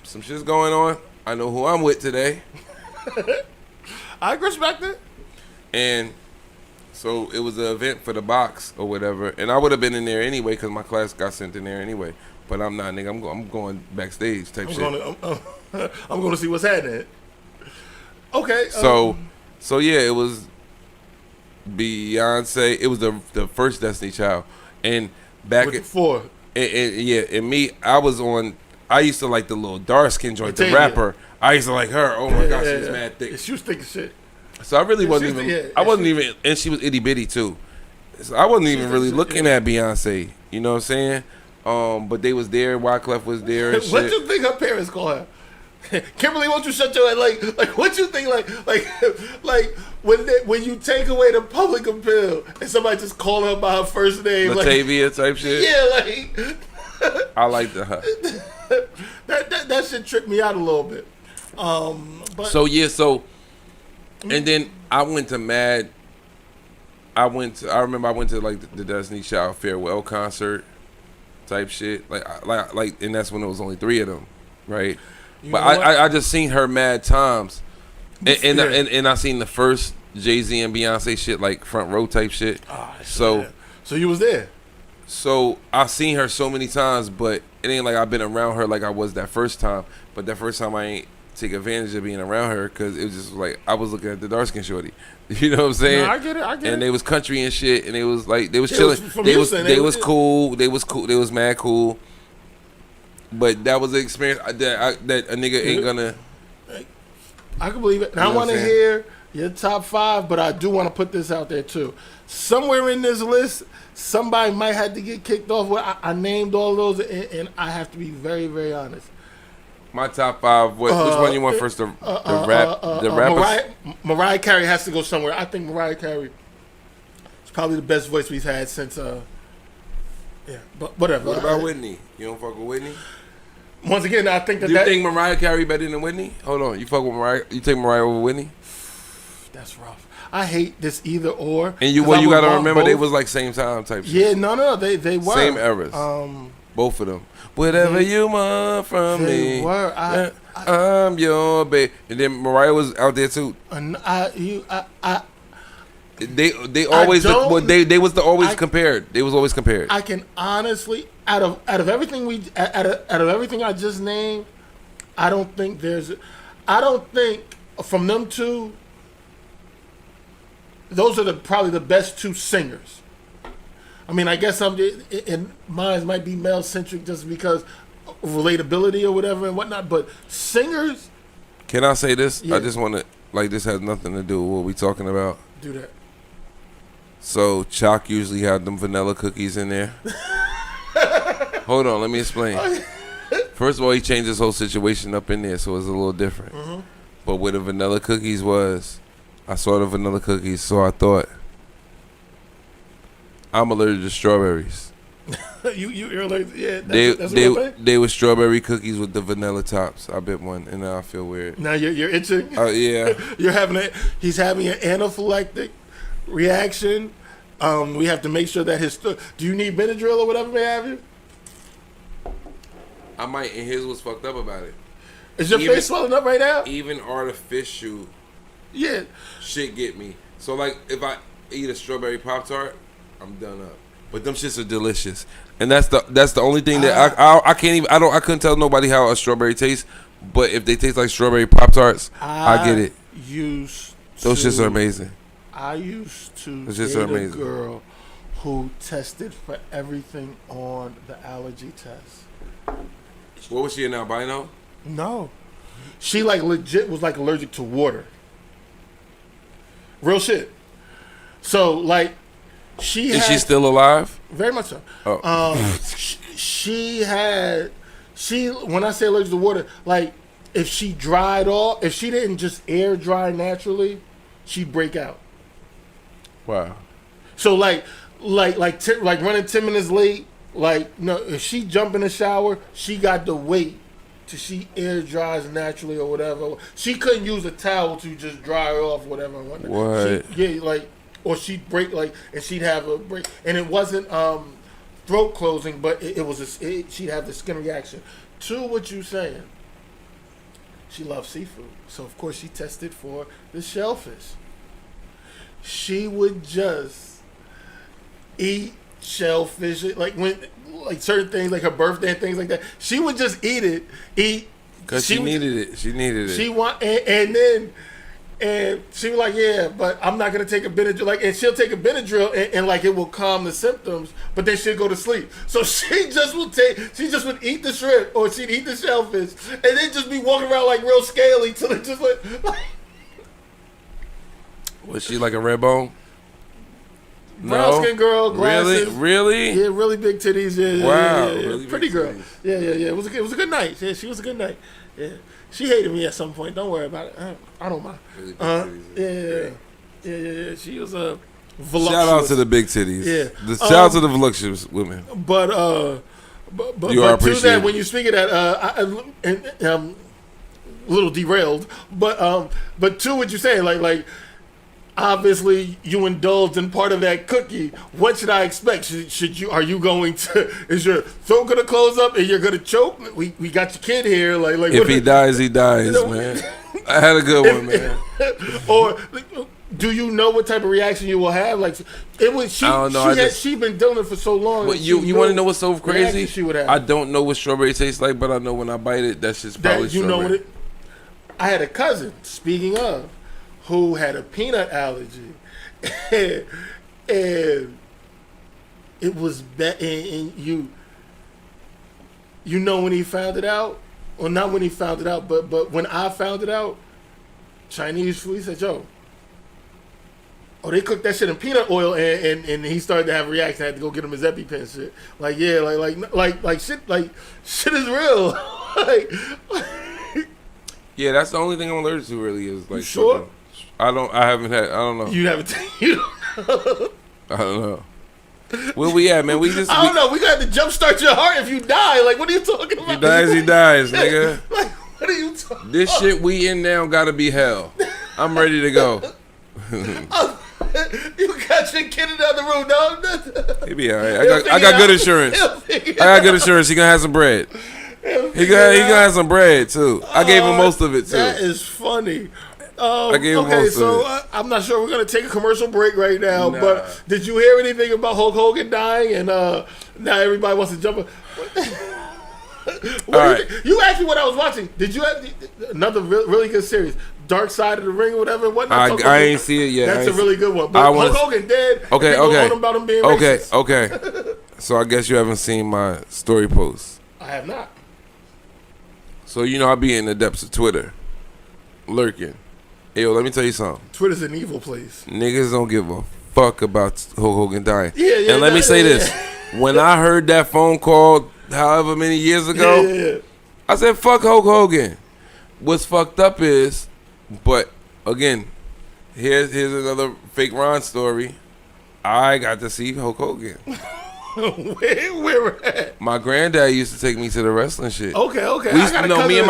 some shit's going on. I know who I'm with today. I respect it. And so it was an event for the Box or whatever, and I would have been in there anyway because my class got sent in there anyway. But I'm not, nigga. I'm going backstage type shit. I'm going to see what's happening. Okay. So yeah, it was Beyonce. It was the first Destiny Child, and back with the four. And me, I used to like the little dark skin joint, the rapper. I used to like her. Oh my gosh, she's mad thick. She was thick as shit. So I really wasn't even. I wasn't even, and she was itty bitty too. So I wasn't even really looking at Beyonce. You know what I'm saying? But they was there. Wyclef was there. And What shit. you think her parents call her? Kimberly, won't you shut your head? Like what you think? Like when you take away the public appeal and somebody just call her by her first name, Latavia type shit. Yeah, like I liked her. that shit tripped me out a little bit. But So and then I went to Mad. I remember I went to like the Destiny Child farewell concert type shit. Like, and that's when it was only 3 of them, right? But I just seen her mad times, and I seen the first Jay-Z and Beyonce shit, like front row type shit. Oh, so you was there. So I seen her so many times, but it ain't like I've been around her like I was that first time. But that first time I ain't take advantage of being around her because it was just like I was looking at the dark skin shorty. You know what I'm saying? No, I get it. And they was country and shit, and they was like they was chilling. They was cool. They was mad cool. But that was an experience that a nigga ain't gonna. I can believe it. And I want to hear your top 5, but I do want to put this out there too. Somewhere in this list, somebody might have to get kicked off. Where I named all those, and I have to be very, very honest. My top 5. Which one you want first? The rappers. Mariah Carey has to go somewhere. I think Mariah Carey is probably the best voice we've had since. Yeah, but whatever. What about Whitney? You don't fuck with Whitney? Once again, I think Do you think Mariah Carey better than Whitney? Hold on, you fuck with Mariah? You take Mariah over Whitney? That's rough. I hate this either or. And you gotta remember both. They was like same time type shit. Yeah, no, they were same eras. Both of them. Whatever you want from me, were. I'm your baby. And then Mariah was out there too. They always they was always compared. They was always compared. I can honestly, out of everything out of everything I just named, I don't think from them two, those are probably the best 2 singers. I mean, I guess and mine might be male centric just because of relatability or whatever and whatnot. But singers. Can I say this? Yeah. I just want to this has nothing to do with what we talking about. Do that. So Chalk usually had them vanilla cookies in there. Hold on, let me explain. First of all, he changed his whole situation up in there, so it's a little different. Mm-hmm. But where the vanilla cookies was, I saw the vanilla cookies, so I thought, I'm allergic to strawberries. You're allergic? Yeah, they were strawberry cookies with the vanilla tops. I bit one, and now I feel weird. Now you're itching? Yeah. He's having an anaphylactic reaction. We have to make sure that do you need Benadryl or whatever may have you? I might, and his was fucked up about it. Is your face swelling up right now? Even artificial shit get me. So like if I eat a strawberry Pop-Tart, I'm done up. But them shits are delicious. And that's the only thing that I can't even I couldn't tell nobody how a strawberry tastes, but if they taste like strawberry Pop-Tarts, I get it. Those shits are amazing. I used to date a girl who tested for everything on the allergy test. What was she, an albino? No. She like legit was like allergic to water. Real shit. So like Is she still alive? Very much so. Oh. She when I say allergic to water, like if she dried off, if she didn't just air dry naturally, she'd break out. Wow. So like running 10 minutes late, like no, if she jump in the shower, she got to wait till she air dries naturally or whatever. She couldn't use a towel to just dry her off, whatever. What? Or she'd break and she'd have a break, and it wasn't throat closing, but it was she'd have the skin reaction to what you saying. She loves seafood, so of course she tested for the shellfish. She would just eat shellfish, like certain things, like her birthday and things like that. She would just eat because she needed it. She needed it. She and she was like, yeah, but I'm not gonna take a Benadryl. And she'll take a Benadryl and like it will calm the symptoms, but then she'll go to sleep. So she just would eat the shrimp or she'd eat the shellfish and then just be walking around like real scaly till it just went. Was she like a red bone? Brown skin girl, glasses. Really? Yeah, really big titties. Yeah, wow, yeah. Really pretty girl. Titties. Yeah. It was a good night. Yeah, she was a good night. Yeah, she hated me at some point. Don't worry about it. I don't mind. Really yeah. She was a voluptuous. Shout out to the big titties. Yeah. Shout out to the voluptuous women. But you are appreciated. To that, when you speak of that, a little derailed. But to what you're saying, like. Obviously, you indulged in part of that cookie. What should I expect? Should you? Are you going to? Is your throat gonna close up and you're gonna choke? We got your kid here. Like if he dies, he dies, man. I had a good one, man. Or do you know what type of reaction you will have? Like it was. I don't know. She's been doing it for so long. But you want to know what's so crazy? She would have. I don't know what strawberry tastes like, but I know when I bite it, that's just probably strawberry. Know what it. I had a cousin. Speaking of. Who had a peanut allergy, and it was and you know when he found it out, or not when he found it out, but when I found it out, Chinese food. He said, "Yo, they cooked that shit in peanut oil," and he started to have a reaction. I had to go get him his EpiPen shit. Like yeah, like shit is real. Yeah, that's the only thing I'm allergic to. Really is like. You sure? I haven't had. I don't know. You haven't. I don't know. Where we at, man? I don't know. We got to jumpstart your heart if you die. Like, what are you talking about? He dies, nigga. Like, what are you talking about? This shit we in now gotta be hell. I'm ready to go. You got your kid in the other room, dog. He be all right. I got good insurance. I got good insurance. He gonna have some bread. He gonna have some bread, too. I gave him most of it, too. That is funny. I gave him most of it. I'm not sure we're going to take a commercial break right now, but did you hear anything about Hulk Hogan dying and now everybody wants to jump? You asked me what I was watching. Did you have another really good series, Dark Side of the Ring or whatever? I ain't see it yet. That's a really good one. But Hulk Hogan dead. Okay. About him being racist. Okay. So I guess you haven't seen my story post. I have not. So I be in the depths of Twitter, lurking. Hey, yo, let me tell you something. Twitter's an evil place. Niggas don't give a fuck about Hulk Hogan dying. Yeah. And let me say this. When I heard that phone call however many years ago, I said, fuck Hulk Hogan. What's fucked up is, but again, here's another fake Ron story. I got to see Hulk Hogan. Where at? My granddad used to take me to the wrestling shit. Okay. We used to know me and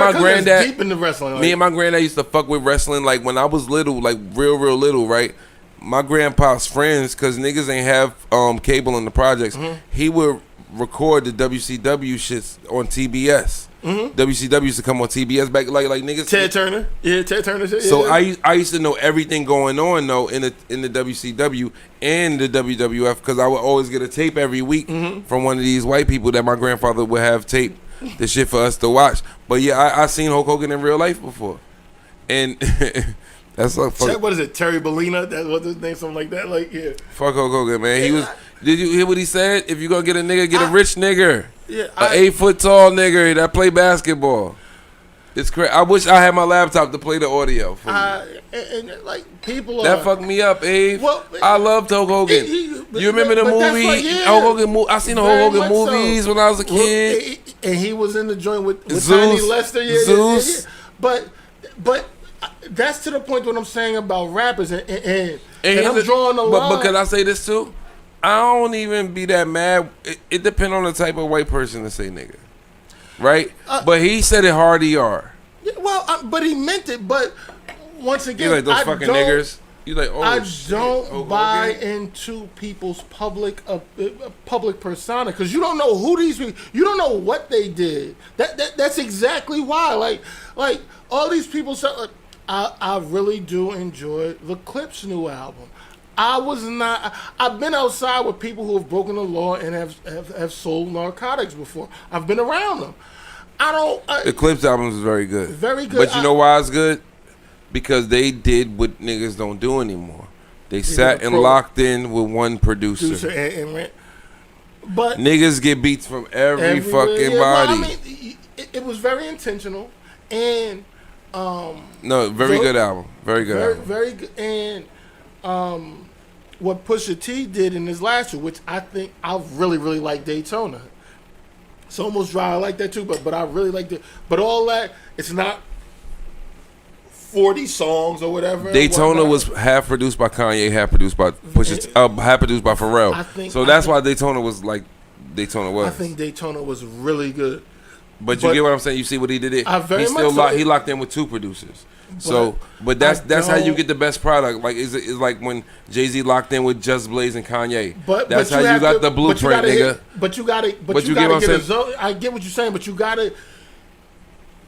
my granddad deep in the wrestling. Like. Me and my granddad used to fuck with wrestling like when I was little, like real little, right? My grandpa's friends, cause niggas ain't have cable in the projects. Mm-hmm. He would record the WCW shits on TBS. Mm-hmm. WCW used to come on TBS back like niggas. Ted Turner, Ted Turner shit. So I used to know everything going on though in the WCW and the WWF because I would always get a tape every week from one of these white people that my grandfather would have taped the shit for us to watch. But yeah, I seen Hulk Hogan in real life before, and that's like fuck. What is it, Terry Bollina? That was his name, something like that. Like fuck Hulk Hogan, man. He was. Did you hear what he said? If you gonna get a nigga, get a rich nigga. Yeah, 8 foot tall nigga that play basketball. It's crazy. I wish I had my laptop to play the audio for you. And like people that fucked me up, Abe. Well, I loved Hulk Hogan. You remember the movie? Hulk Hogan. I seen the Hulk Hogan movies when I was a kid. And he was in the joint with Zeus, Tiny Lester. Zeus. Yeah. But that's to the point what I'm saying about rappers, and I'm drawing a line. But can I say this too? I don't even be that mad. It depends on the type of white person to say nigga, right? But he said it hard ER. Yeah, well, but he meant it. But once again, you like those fucking niggers. You like, oh, I shit. don't buy into people's public persona because you don't know who these people. You don't know what they did. That's exactly why. Like all these people said. I really do enjoy the Clips' new album. I've been outside with people who have broken the law and have sold narcotics before. I've been around them. The Clips album is very good. Very good. But you know why it's good? Because they did what niggas don't do anymore. They sat and locked in with one producer. But niggas get beats from every fucking body. Well, I mean, it was very intentional and no, very good album. Very good album. Very good. And what Pusha T did in his last year, which I think I really, really like Daytona. It's almost dry. I like that too, but I really like it. But all that, it's not 40 songs or whatever. Daytona was half produced by Kanye, half produced by Pusha, half produced by Pharrell. So that's why Daytona was like Daytona was. I think Daytona was really good. But you get what I'm saying? You see what he did? He locked in with two producers. But that's how you get the best product. Like it's like when Jay-Z locked in with Just Blaze and Kanye. That's how you got the blueprint, nigga. But you gotta get a zone. I get what you're saying, but you gotta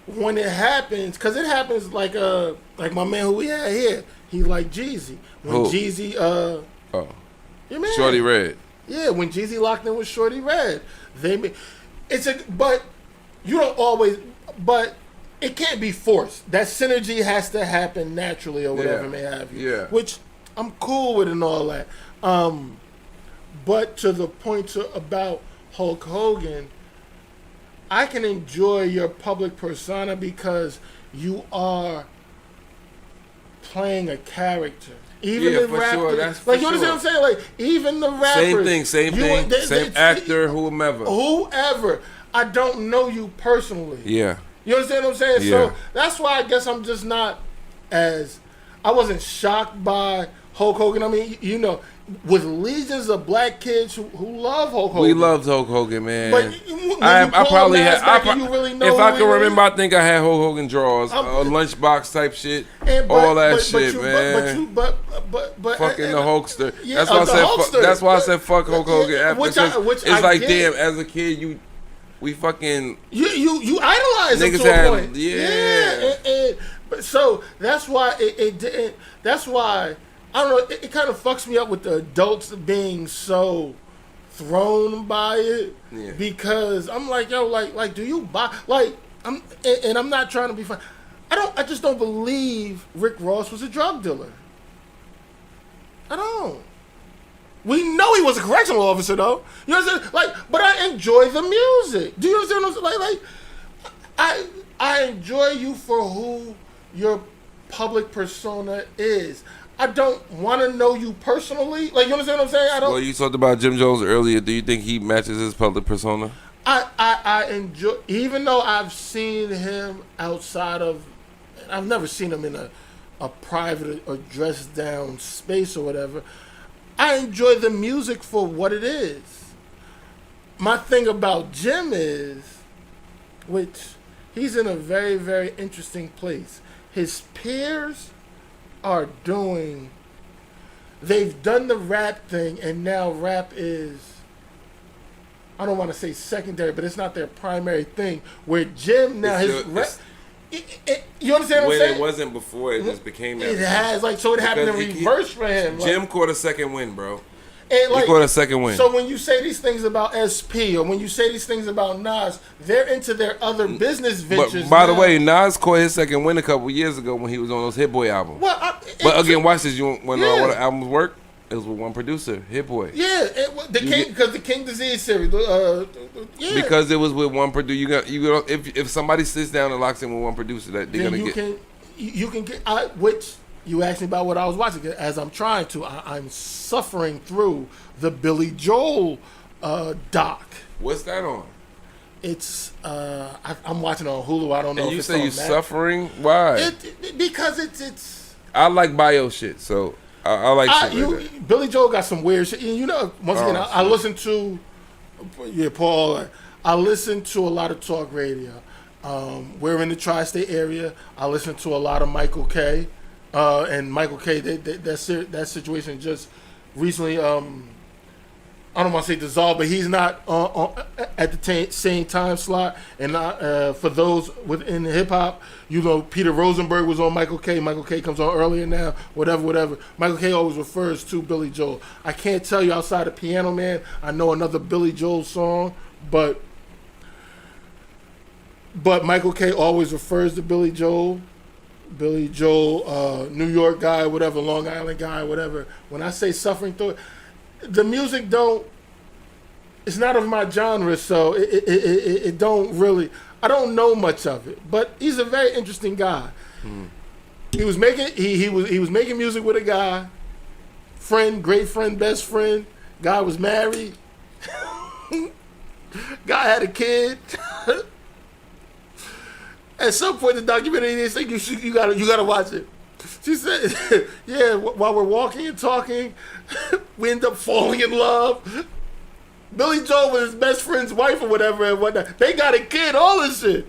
when it happens, because it happens like my man who we had here. He like Jeezy. When Jeezy your man. Shorty Red. Yeah, when Jeezy locked in with Shorty Red, but you don't always, but it can't be forced. That synergy has to happen naturally or whatever may have you. Yeah. Which I'm cool with and all that. But to the point about Hulk Hogan, I can enjoy your public persona because you are playing a character. Even the rappers, sure. That's like you understand what I'm saying? Like even the rappers, same thing, same actor, whoever. I don't know you personally. Yeah. You understand what I'm saying? Yeah. So that's why I guess I'm just not I wasn't shocked by Hulk Hogan. I mean, you know, with legions of black kids who love Hulk Hogan. We loved Hulk Hogan, man. But I probably had. If I can remember, I think I had Hulk Hogan drawers, lunchbox type shit, all that shit, man. But fucking the Hulkster. Yeah, that's why I said fuck Hulk Hogan. Which it's like damn, as a kid we fucking you idolize him to a point. Yeah. But so that's why it didn't. That's why I don't know. It kind of fucks me up with the adults being so thrown by it because I'm like, yo, like, do you buy I'm not trying to be funny. I just don't believe Rick Ross was a drug dealer. I don't. We know he was a correctional officer, though. You understand? But I enjoy the music. Do you understand what I'm saying? I enjoy you for who your public persona is. I don't want to know you personally. Like, you understand what I'm saying? I don't. Well, you talked about Jim Jones earlier. Do you think he matches his public persona? I enjoy, even though I've seen him outside of, I've never seen him in a private or dressed down space or whatever. I enjoy the music for what it is. My thing about Jim is, which he's in a very, very interesting place. His peers are they've done the rap thing, and now rap is, I don't want to say secondary, but it's not their primary thing. Where Jim now, you understand what I'm saying? It wasn't before, it just became that. It has, so it happened in reverse for him. Jim caught a second win, bro. And he caught a second win. So when you say these things about SP or when you say these things about Nas, they're into their other business ventures. But by the way, Nas caught his second win a couple years ago when he was on those Hit Boy albums. But again, watch this. You want to know how the albums work? It was with one producer, Hit Boy. Yeah, because the King Disease series. Yeah. Because it was with one producer. You got if somebody sits down and locks in with one producer, that they're then gonna get. You can get which you asked me about what I was watching. As I'm trying to, I'm suffering through the Billy Joel doc. What's that on? It's I'm watching it on Hulu. I don't know. And if you it's say on you're Max. suffering? Why? Because it's. I like bio shit, so I like shit like that. Billy Joel got some weird shit. You know, once again, I listen to Paul. I listen to a lot of talk radio. We're in the tri-state area. I listen to a lot of Michael K. And Michael K. That situation just recently. I don't want to say dissolved, but he's not at the same time slot. And for those within hip hop, you know, Peter Rosenberg was on Michael K. Michael K. comes on earlier now, whatever. Michael K. always refers to Billy Joel. I can't tell you outside of Piano Man, I know another Billy Joel song, but Michael K. always refers to Billy Joel. Billy Joel, New York guy, whatever, Long Island guy, whatever. When I say suffering through it, the music it's not of my genre, so it don't really, I don't know much of it, but he's a very interesting guy. He was making he was making music with a guy, great friend, best friend. Guy was married. Guy had a kid. At some point in the documentary, they say you gotta watch it. She said, yeah, while we're walking and talking, we end up falling in love. Billy Joel with his best friend's wife or whatever and whatnot. They got a kid, all this shit.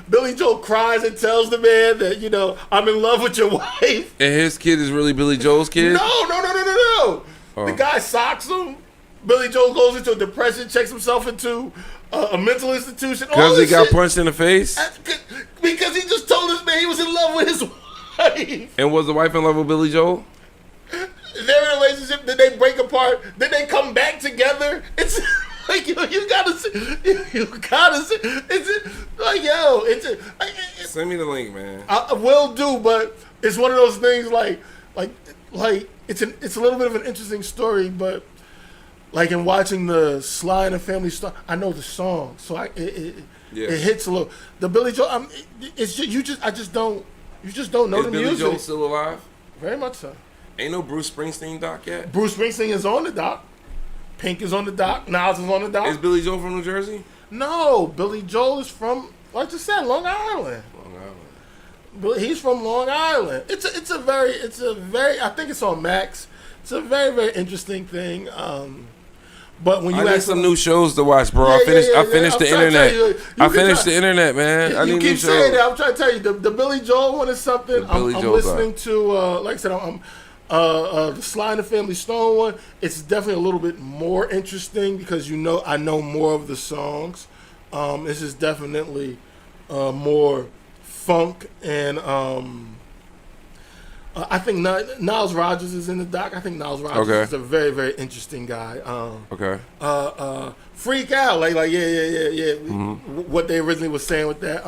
Billy Joel cries and tells the man that, you know, I'm in love with your wife. And his kid is really Billy Joel's kid? No. Oh. The guy socks him. Billy Joel goes into a depression, checks himself into a mental institution. Because he got punched in the face? Because he just told this man he was in love with his wife. And was the wife in love with Billy Joel? They're in a relationship, then they break apart, then they come back together. It's like, you gotta see. It's like, send me the link, man. I will do, but it's one of those things like it's a little bit of an interesting story, but like in watching the Sly and the Family Stone, I know the song, so it hits a little. The Billy Joel, it's just, you just don't know the music. Is Billy Joel still alive? Very much so. Ain't no Bruce Springsteen doc yet? Bruce Springsteen is on the doc. Pink is on the doc. Nas is on the doc. Is Billy Joel from New Jersey? No, Billy Joel is from, like I just said, Long Island. He's from Long Island. It's a very I think it's on Max. It's a very, very interesting thing. But when you I need some new shows to watch, bro. I finished the internet. I finished the internet, man. I need new shows. You keep saying that. I'm trying to tell you, the Billy Joel one is something. I'm listening to, like I said, the Sly and the Family Stone one. It's definitely a little bit more interesting because I know more of the songs. This is definitely more funk and I think Niles Rodgers is in the doc. I think Niles Rodgers is a very, very interesting guy. Freak out, like yeah. What they originally was saying with that.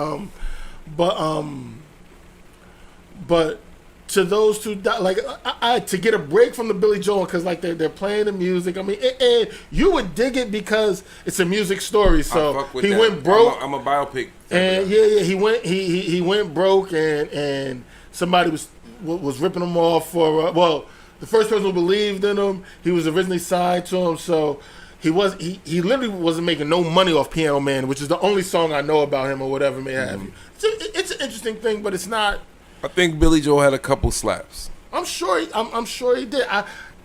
But to those two, like I to get a break from the Billy Joel because like they're playing the music. I mean, and you would dig it because it's a music story. So he went broke. I'm a biopic. And he went broke and somebody was ripping him off for the first person who believed in him. He was originally signed to him, so he literally wasn't making no money off Piano Man, which is the only song I know about him or whatever may have you. It's an interesting thing, but it's not. I think Billy Joel had a couple slaps. I'm sure he did.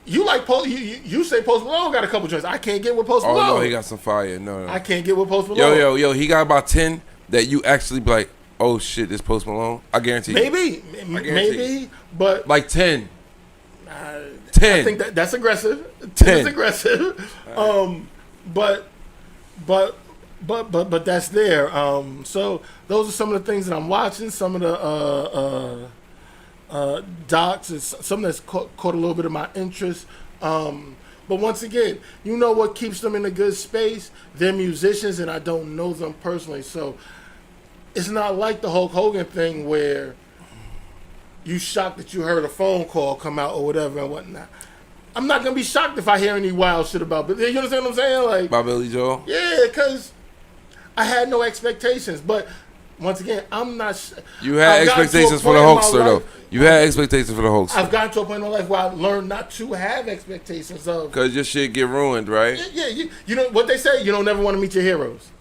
You like Post? You say Post Malone got a couple joints. I can't get with Post Malone. Oh no, he got some fire. No. I can't get with Post Malone. Yo, he got about 10 that you actually be like, oh shit, this Post Malone. I guarantee. Maybe, but like 10. 10. I think that's aggressive. 10 is aggressive. But that's there. So those are some of the things that I'm watching. Some of the docs, something that's caught a little bit of my interest. But once again, you know what keeps them in a good space? They're musicians, and I don't know them personally. So it's not like the Hulk Hogan thing where you shocked that you heard a phone call come out or whatever and whatnot. I'm not gonna be shocked if I hear any wild shit about it. You understand what I'm saying? Like By Billy Joel? Yeah, because I had no expectations. But once again, I'm not. You had expectations for the hoaxer, though. You had expectations for the hoaxer. I've gotten to a point in my life where I learned not to have expectations of. Because your shit get ruined, right? Yeah. You know what they say? You don't never want to meet your heroes.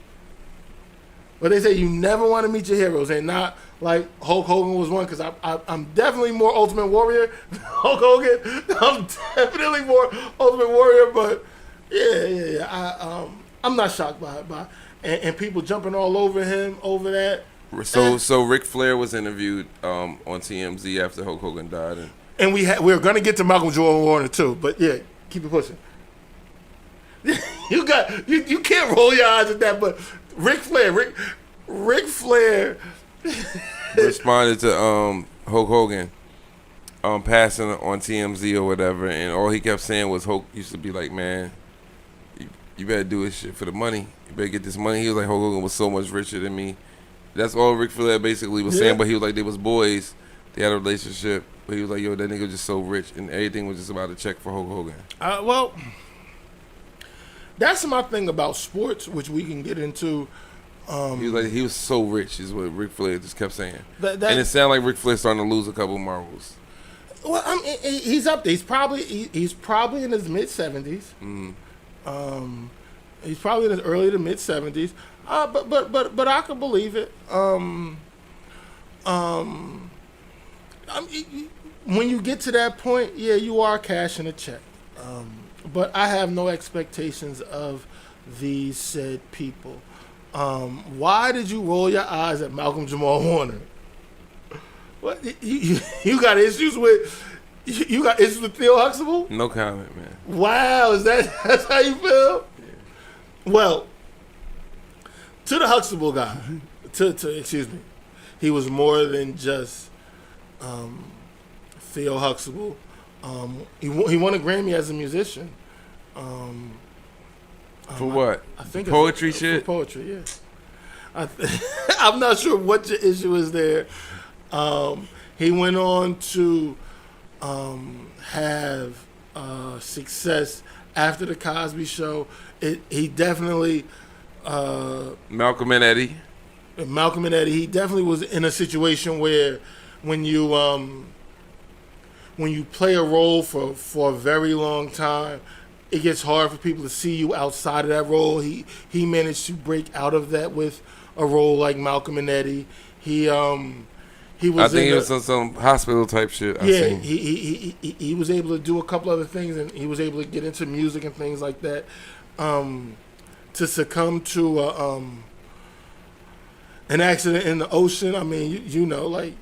But they say you never want to meet your heroes, and not like Hulk Hogan was one, because I'm definitely more Ultimate Warrior than Hulk Hogan. I'm definitely more Ultimate Warrior, but yeah. I'm not shocked by it. And people jumping all over him over that. So Ric Flair was interviewed on TMZ after Hulk Hogan died, and we're gonna get to Malcolm Jordan Warner too, but yeah, keep it pushing. you can't roll your eyes at that, but Ric Flair responded to Hulk Hogan passing on TMZ or whatever, and all he kept saying was Hulk used to be like, man, you better do this shit for the money. You better get this money. He was like, Hulk Hogan was so much richer than me. That's all Ric Flair basically was saying, but he was like, they was boys. They had a relationship. But he was like, yo, that nigga was just so rich, and everything was just about a check for Hulk Hogan. Well, that's my thing about sports, which we can get into. He was like, he was so rich, is what Ric Flair just kept saying. And it sounded like Ric Flair starting to lose a couple marbles. Well, I mean, he's up there. He's probably in his mid-70s. He's probably in his early to mid-70s. But I can believe it. When you get to that point, yeah, you are cashing a check. But I have no expectations of these said people. Why did you roll your eyes at Malcolm Jamal Warner? What you got issues with? You got issues with Theo Huxtable? No comment, man. Wow, that's how you feel? Yeah. Well, to the Huxtable guy, excuse me, he was more than just Theo Huxtable. He won a Grammy as a musician. For what? I think poetry shit? For poetry, yeah. I'm not sure what your issue is there. He went on to have success after the Cosby Show. He definitely Malcolm and Eddie. He definitely was in a situation where when you play a role for a very long time, it gets hard for people to see you outside of that role. He managed to break out of that with a role like Malcolm and Eddie. He was. I think he was on some hospital type shit. He was able to do a couple other things, and he was able to get into music and things like that. To succumb to an accident in the ocean, I mean, you know, like,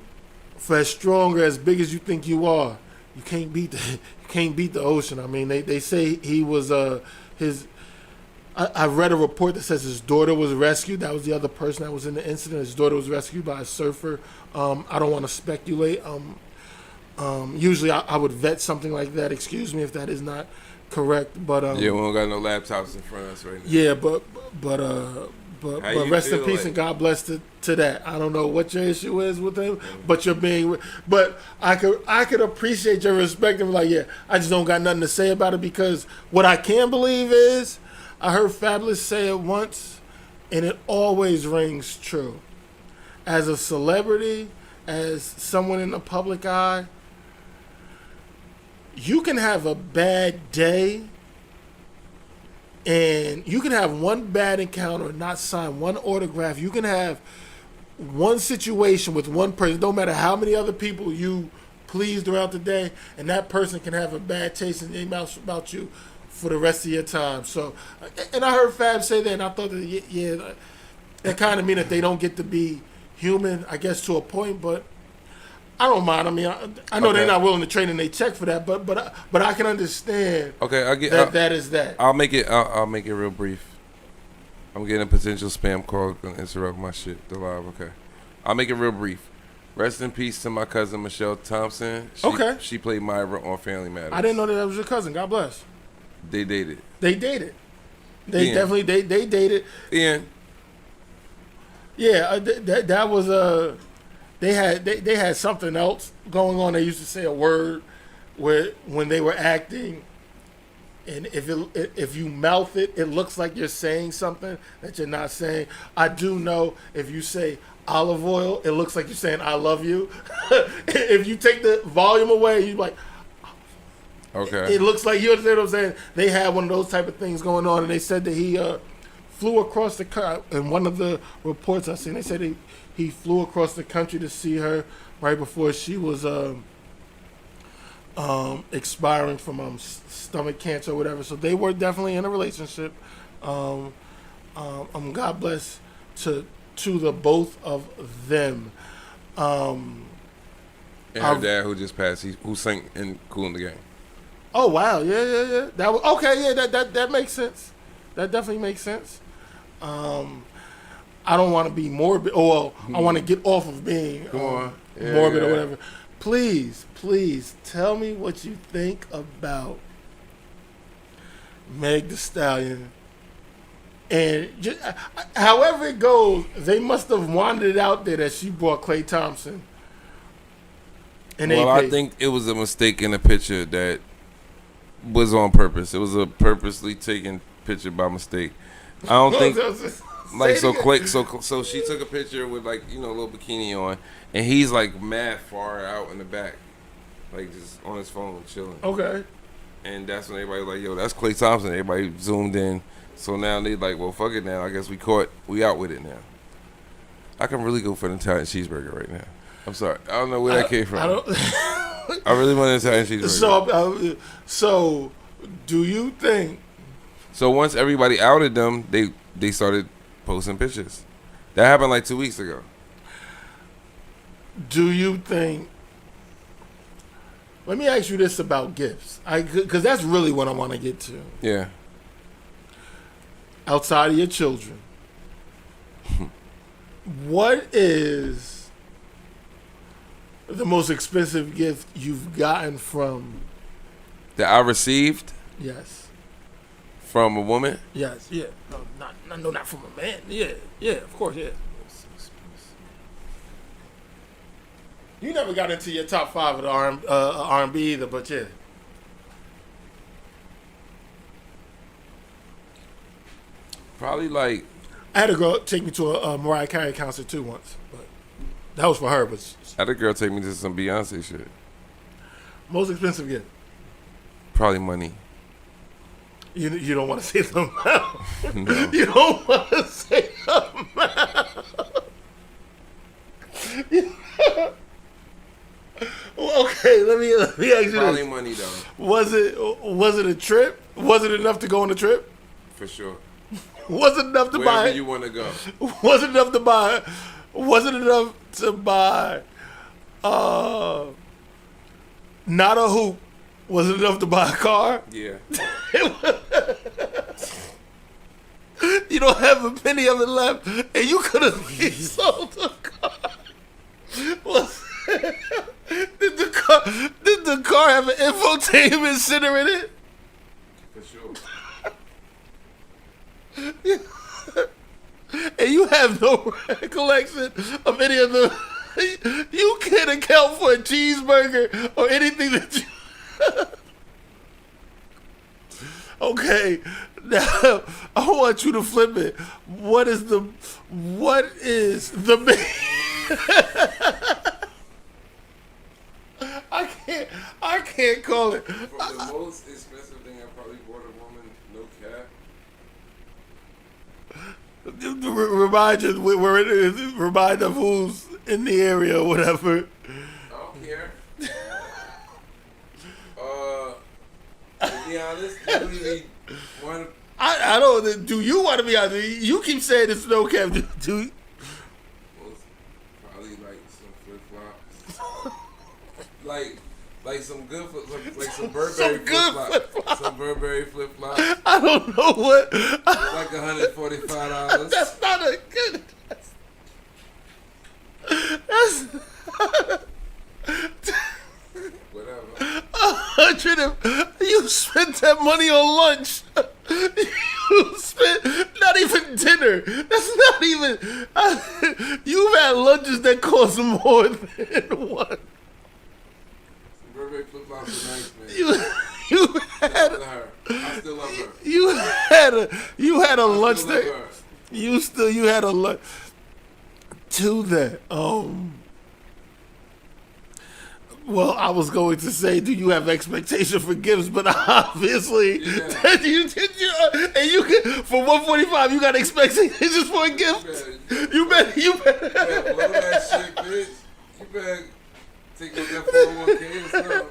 for as strong or as big as you think you are, you can't beat the ocean. I mean, they say he was I read a report that says his daughter was rescued. That was the other person that was in the incident. His daughter was rescued by a surfer. I don't want to speculate. Usually I would vet something like that. Excuse me if that is not correct. But yeah, we don't got no laptops in front of us right now. Yeah, but rest in peace and God bless to that. I don't know what your issue is with him, but but I could appreciate your respect and be like, yeah, I just don't got nothing to say about it, because what I can believe is I heard Fabulous say it once, and it always rings true. As a celebrity, as someone in the public eye, you can have a bad day, and you can have one bad encounter, not sign one autograph. You can have one situation with one person, no matter how many other people you please throughout the day, and that person can have a bad taste in their mouth about you for the rest of your time. So, and I heard Fab say that, and I thought that, yeah, that kind of mean that they don't get to be human, I guess, to a point, but I don't mind. I mean, I know they're not willing to trade and they check for that, but I can understand. Okay, I get that is that. I'll make it real brief. I'm getting a potential spam call, gonna interrupt my shit. The live. Okay, I'll make it real brief. Rest in peace to my cousin Michelle Thompson. She played Myra on Family Matters. I didn't know that was your cousin. God bless. They dated. They definitely they dated. Ian. Yeah, that was they had something else going on. They used to say a word when they were acting, and if you mouth it, it looks like you're saying something that you're not saying. I do know if you say olive oil, it looks like you're saying I love you. If you take the volume away, you're like, okay. It looks like, you understand what I'm saying? They had one of those type of things going on, and they said that he flew across the country. In one of the reports I seen, they said he flew across the country to see her right before she was expiring from stomach cancer or whatever. So they were definitely in a relationship. God bless to the both of them. And her dad, who just passed, who sang in Kool and the Gang. Oh wow, yeah. That was okay. Yeah, that makes sense. That definitely makes sense. I don't want to be morbid. I want to get off of being morbid or whatever. Please tell me what you think about Meg Thee Stallion. And just, however it goes, they must have wanted it out there that she brought Klay Thompson. And I think it was a mistake in the picture that was on purpose. It was a purposely taken picture by mistake. I don't think like so she took a picture with like, a little bikini on, and he's like mad far out in the back, like just on his phone chilling. Okay. And that's when everybody was like, yo, that's Klay Thompson. Everybody zoomed in. So now they like, well, fuck it now. I guess we out with it now. I can really go for an Italian cheeseburger right now. I'm sorry. I don't know where that came from. I really want an Italian cheeseburger. So do you think? So once everybody outed them, they started posting pictures. That happened like 2 weeks ago. Do you think? Let me ask you this about gifts, because that's really what I want to get to. Yeah. Outside of your children, what is the most expensive gift you've gotten from? That I received? Yes. From a woman? Yes. Yeah. No, not from a man. Yeah. Of course. Yeah. You never got into your top 5 of the R&B either, but yeah. Probably like. I had a girl take me to a Mariah Carey concert too once, but that was for her. But I had a girl take me to some Beyonce shit. Most expensive gift? Probably money. You don't want to say the amount. No. You don't want to say the amount. Okay, let me ask you Probably this. money though. Was it a trip? Was it enough to go on a trip? For sure. Was it enough to Wherever buy? you want to go. Was it enough to buy? Was it enough to buy? Not a hoop. Was it enough to buy a car? Yeah. You don't have a penny of it left, and you could have sold the car. Did the car have an infotainment center in it? For sure. And you have no recollection of any of the. You can't account for a cheeseburger or anything that you. Okay, now I want you to flip it. What is the I can't call it. From the most expensive thing I probably bought a woman, no cap. Remind you where it is. Remind of who's in the area or whatever. I don't care. To be honest, I don't. Do you want to be honest? You keep saying it's no cap. Do probably like some flip flops. like some good like some Burberry flip flops. Some Burberry flip flops. I don't know what. Like $145. That's not a good. That's. Whatever. 100. You spent that money on lunch. You spent not even dinner. That's not even. You've had lunches that cost more than one. Burberry flip flops are nice, man. You had. I still love her. You had a lunch still love that. her. You had a lunch. To that. Well, I was going to say, do you have expectation for gifts? But obviously, Yeah. you and you can for 145, you got expectations for a gift. You better. You better blow that shit, bitch. You better take up that 401k or something.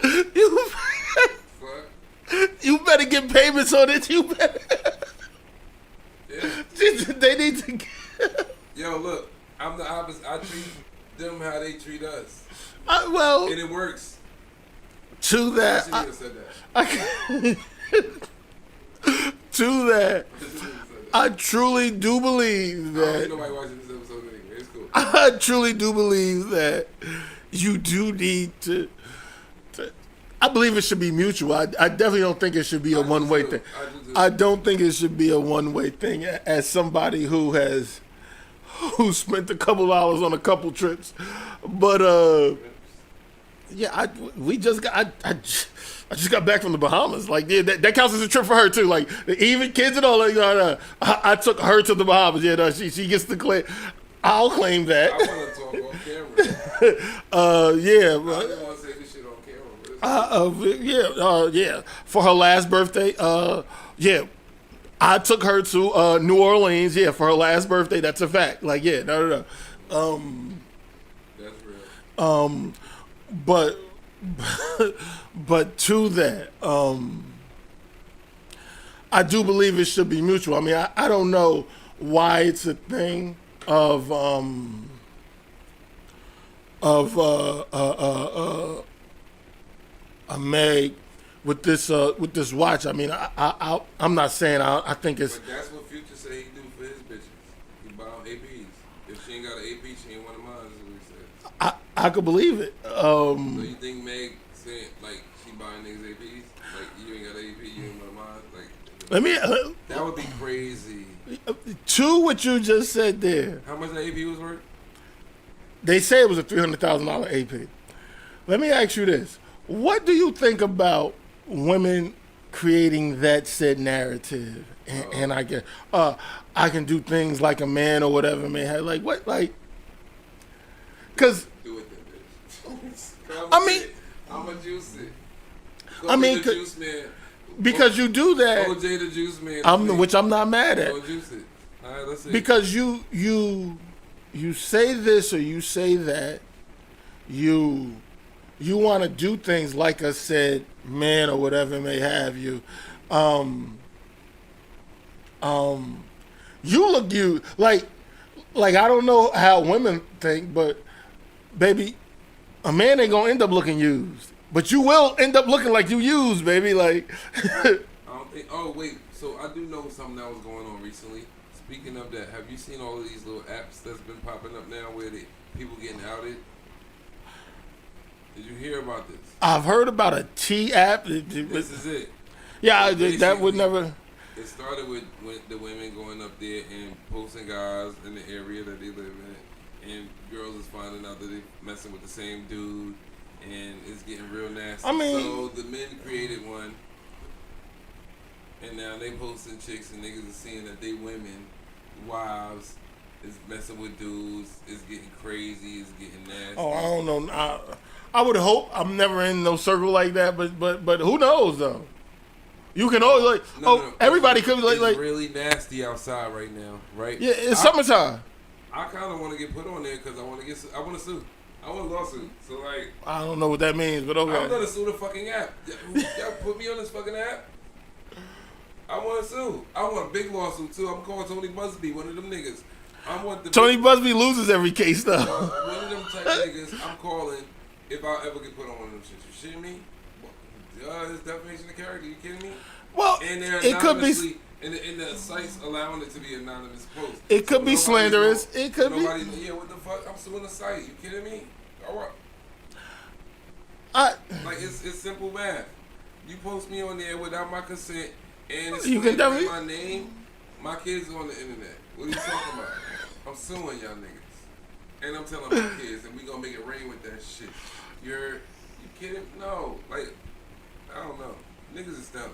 Fuck. You better get payments on it. You better. Yeah. They need to. Yo, look, I'm the opposite. I treat them how they treat us. Well, And it works. to that. I shouldn't even said that. To that. I shouldn't even said that. I truly do believe I don't that. think nobody watching this episode anyway. It's cool. I truly do believe that you do need to I believe it should be mutual. I definitely don't think it should be a one-way thing. I don't think it should be a one-way thing. As somebody who spent a couple hours on a couple trips, but yeah, I just got back from the Bahamas. Like, yeah, that counts as a trip for her too. Like, even kids and all that. I took her to the Bahamas. Yeah, she gets to claim. I'll claim that. I want to talk on camera. Yeah. I didn't want to say this shit on camera. But Yeah. For her last birthday, yeah, I took her to New Orleans. Yeah, for her last birthday. That's a fact. Like, yeah, no. that's real. But to that, I do believe it should be mutual. I mean, I don't know why it's a thing of a Meg with this watch. I mean, I'm not saying I think it's. But that's what Future say he do for his bitches. He buy them APs. If she ain't got an AP, she ain't one of mine. Is what he said. I could believe it. So you think Meg saying like she buying niggas APs? Like you ain't got an AP, you ain't one of mine. Like Let me that would be crazy. to what you just said there. How much the AP was worth? They say it was a $300,000 AP. Let me ask you this: what do you think about women creating that said narrative? And I get, I can do things like a man or whatever may have. Like what? Like, cause Do it then, bitch. I mean, I'm a juice it. I mean, the juice man. because you do that, OJ the juice man. which I'm not mad at. Go juice it. All right, let's see. Because you say this or you say that, you want to do things like I said, man or whatever may have you. You like I don't know how women think, but baby, a man ain't gonna end up looking used, but you will end up looking like you used, baby. Like, I don't think. Oh wait, so I do know something that was going on recently. Speaking of that, have you seen all of these little apps that's been popping up now where people getting outed? Did you hear about this? I've heard about a T app. This is it. Yeah, So that would basically, never. It started with the women going up there and posting guys in the area that they live in, and girls is finding out that they messing with the same dude, and it's getting real nasty. I mean, so the men created one, and now they posting chicks and niggas are seeing that they women, wives, is messing with dudes, is getting crazy, is getting nasty. Oh, I don't know. I would hope I'm never in no circle like that, but who knows though? You can always like No. everybody could be It's like really nasty outside right now, right? yeah, it's summertime. I kind of want to get put on there because I want to sue. I want a lawsuit. So like, I don't know what that means, but I'm okay. gonna sue the fucking app. Y'all put me on this fucking app. I want to sue. I want a big lawsuit too. I'm calling Tony Busby, one of them niggas. I want the Tony Busby loses every case though. one of them type niggas. I'm calling if I ever get put on one of them shit. You shitting me? It's defamation of character. You kidding me? Well, And they're it could be. anonymously, and the site's allowing it to be anonymous post. It could be slanderous. It could be. Yeah, what the fuck? I'm suing the site. You kidding me? All right. Like it's simple math. You post me on there without my consent. And it's You can definitely my name. My kids on the internet. What are you talking about? I'm suing y'all niggas. And I'm telling my kids, and we gonna make it rain with that shit. You kidding? No. Like, I don't know. Niggas is dumb.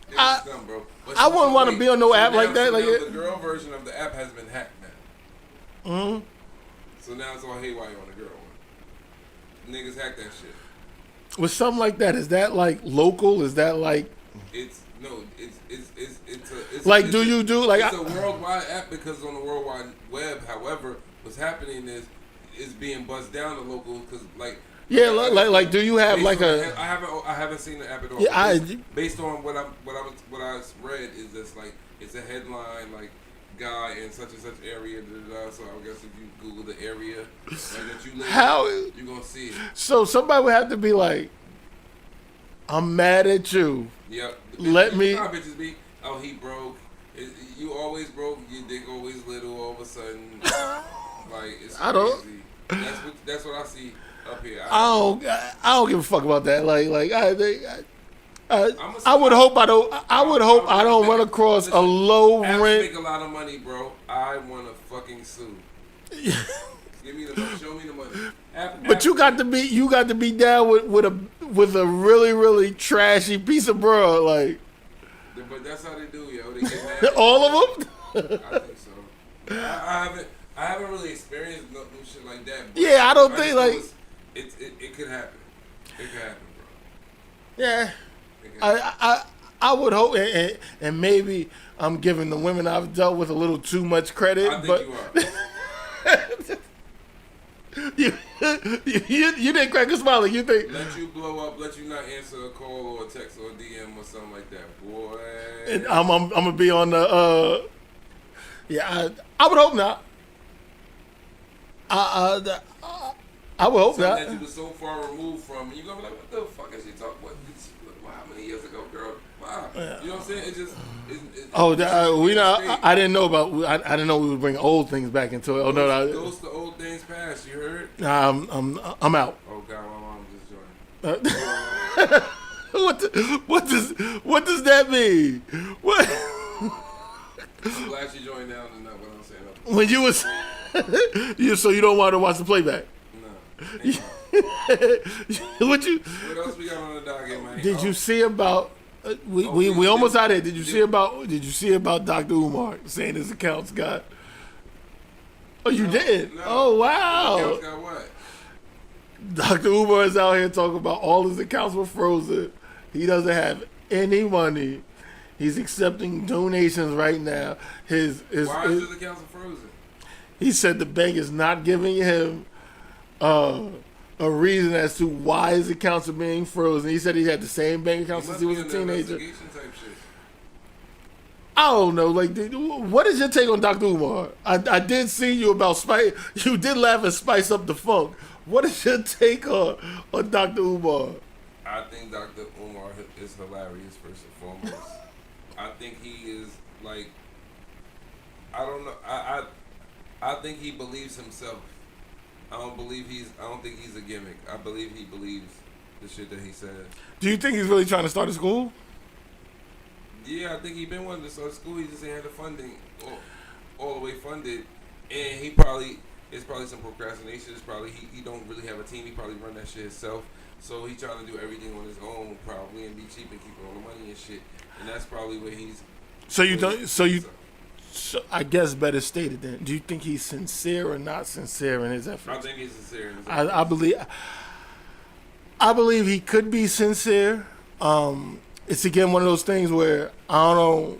Niggas is dumb, bro. But I wouldn't want to be on no app like that. Like the girl version of the app has been hacked now. Mm-hmm. So now it's all haywire on the girl one. Niggas hack that shit. With something like that, is that like local? Is that like? It's like, do you do like? It's a worldwide app because on the World Wide Web. However, what's happening is being buzzed down to local because like. Yeah, like, do you have like a? I haven't seen the app at all. Yeah, based on what I read is just like it's a headline like guy in such and such area. So I guess if you Google the area that you live, you're gonna see it. So somebody would have to be like, I'm mad at you. Yep. Let me. How bitches be? Oh, he broke. You always broke. Your dick always little. All of a sudden, like it's crazy. I don't. That's what I see. Up here. I don't give a fuck about that. I would hope I don't. I would hope I don't run across a low rent. Make a lot of money, bro. I want to fucking sue. Give me the money. Show me the money. But you got to be down with a really really trashy piece of broad like. But that's how they do, yo. They get mad. All of them. I think so. I haven't really experienced no shit like that. Yeah, I don't think like. It could happen. It could happen, bro. Yeah, I would hope, and maybe I'm giving the women I've dealt with a little too much credit. I think but you are. you didn't crack a smile. Like you think? Let you blow up. Let you not answer a call or a text or a DM or something like that, boy. And I'm gonna be on the. Yeah, I would hope not. I will hope not. That you were so far removed from, and you're gonna be like, "What the fuck is she talking about? Wow, how many years ago, girl? Wow." Yeah. You know what I'm saying? It just. I didn't know about. I didn't know we would bring old things back into it. Oh no, those the old things past. You heard? I'm out. Oh God, my mom just joined. What does that mean? What? I'm glad she joined now and not what I'm saying. When you was, so you don't want to watch the playback. What else we got on the docket, man? Did you see about? We almost out here. Did you see about Dr. Umar saying his accounts got? Oh, you did? No. Oh, wow. His accounts got what? Dr. Umar is out here talking about all his accounts were frozen. He doesn't have any money. He's accepting donations right now. Why is his accounts frozen? He said the bank is not giving him a reason as to why his accounts are being frozen. He said he had the same bank account since he was a teenager. I don't know. Like, what is your take on Dr. Umar? I did see you about Spice. You did laugh and spice up the funk. What is your take on Dr. Umar? I think Dr. Umar is hilarious, first and foremost. I think he is like, I don't know. I think he believes himself. I don't think he's a gimmick. I believe he believes the shit that he says. Do you think he's really trying to start a school? Yeah, I think he's been wanting to start school. He just ain't had the funding all the way funded. And it's probably some procrastination. It's probably he don't really have a team. He probably run that shit himself. So he's trying to do everything on his own probably and be cheap and keep all the money and shit. And that's probably where he's. So I guess better stated then. Do you think he's sincere or not sincere in his efforts? I think he's sincere in his efforts. I believe he could be sincere. It's again one of those things where I don't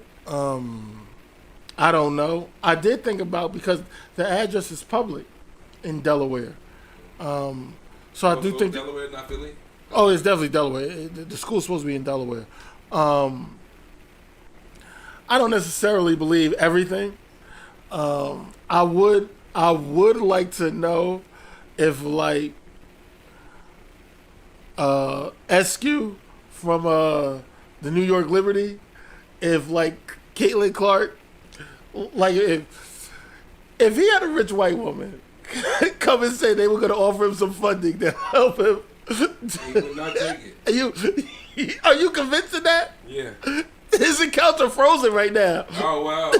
know. I did think about because the address is public in Delaware. I do think Delaware, not Philly. Oh, it's definitely Delaware. The school's supposed to be in Delaware. I don't necessarily believe everything. I would like to know if like Eskew from the New York Liberty, if like Caitlin Clark, like if he had a rich white woman come and say they were going to offer him some funding to help him, he would not take it. Are you convinced of that? Yeah. His accounts are frozen right now. Oh wow,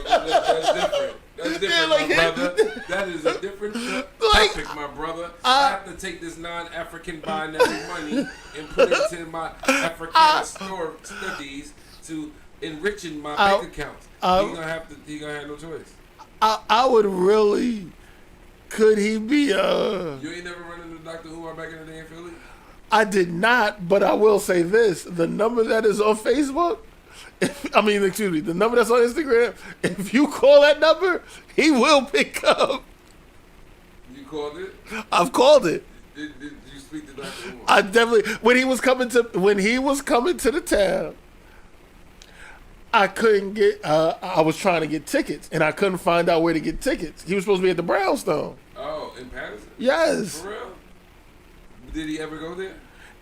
that's different. That's different, my brother. That is a different topic, my brother. I have to take this non-African binary money and put it into my African studies to enriching my bank accounts. He gonna have no choice. I would really. Could he be You ain't never run into Dr. Umar back in the day in Philly? I did not, but I will say this: the number that is on Facebook, the number that's on Instagram. If you call that number, he will pick up. You called it? I've called it. Did you speak to Dr. Umar? I definitely when he was coming to the town. I couldn't get. I was trying to get tickets, and I couldn't find out where to get tickets. He was supposed to be at the Brownstone. Oh, in Patterson? Yes. For real? Did he ever go there?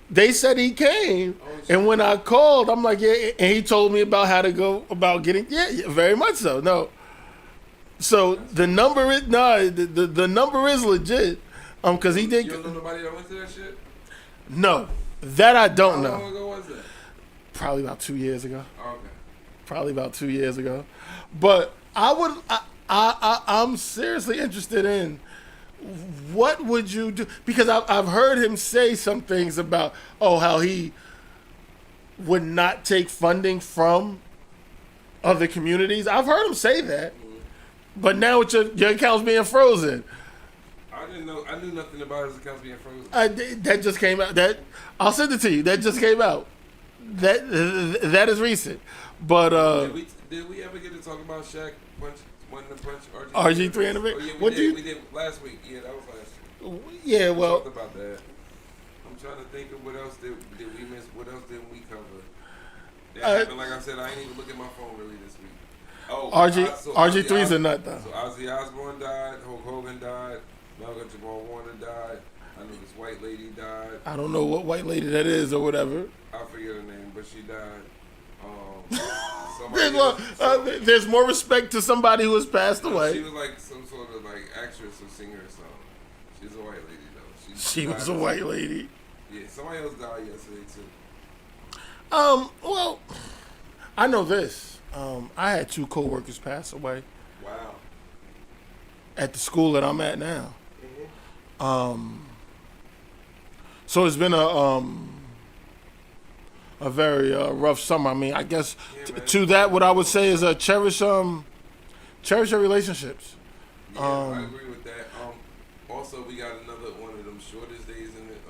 They said he came, and when I called, I'm like, yeah, and he told me about how to go about getting. Yeah, very much so. No. So the number is the number is legit. Because he did. You don't know nobody that went to that shit? No, that I don't know. How long ago was that? Probably about 2 years ago. Okay. Probably about 2 years ago, but I'm seriously interested in what would you do, because I've heard him say some things about how he would not take funding from other communities. I've heard him say that, but now with your accounts being frozen, I didn't know. I knew nothing about his accounts being frozen. That just came out. That I'll send it to you. That just came out. That is recent. But did we ever get to talk about Shaq punch RG3 and the oh, yeah, we did last week. Yeah, that was last week. Yeah, well, we talked about that. I'm trying to think of what else did we miss? What else didn't we cover? That happened. Like I said, I ain't even look at my phone really this week. Oh, RG3's a nut though. So Ozzy Osbourne died. Hulk Hogan died. Malcolm Jamal Warner died. I know this white lady died. I don't know what white lady that is or whatever. I forget her name, but she died. There's more respect to somebody who has passed away. She was like some sort of like actress or singer or something. She's a white lady though. She was a white lady. Yeah, somebody else died yesterday too. Well, I know this. I had 2 coworkers pass away. Wow. At the school that I'm at now. Mm-hmm. So it's been a very rough summer. I mean, I guess to that, what I would say is cherish your relationships. Yeah, I agree with that. Also, we got another one of them shortest days in it.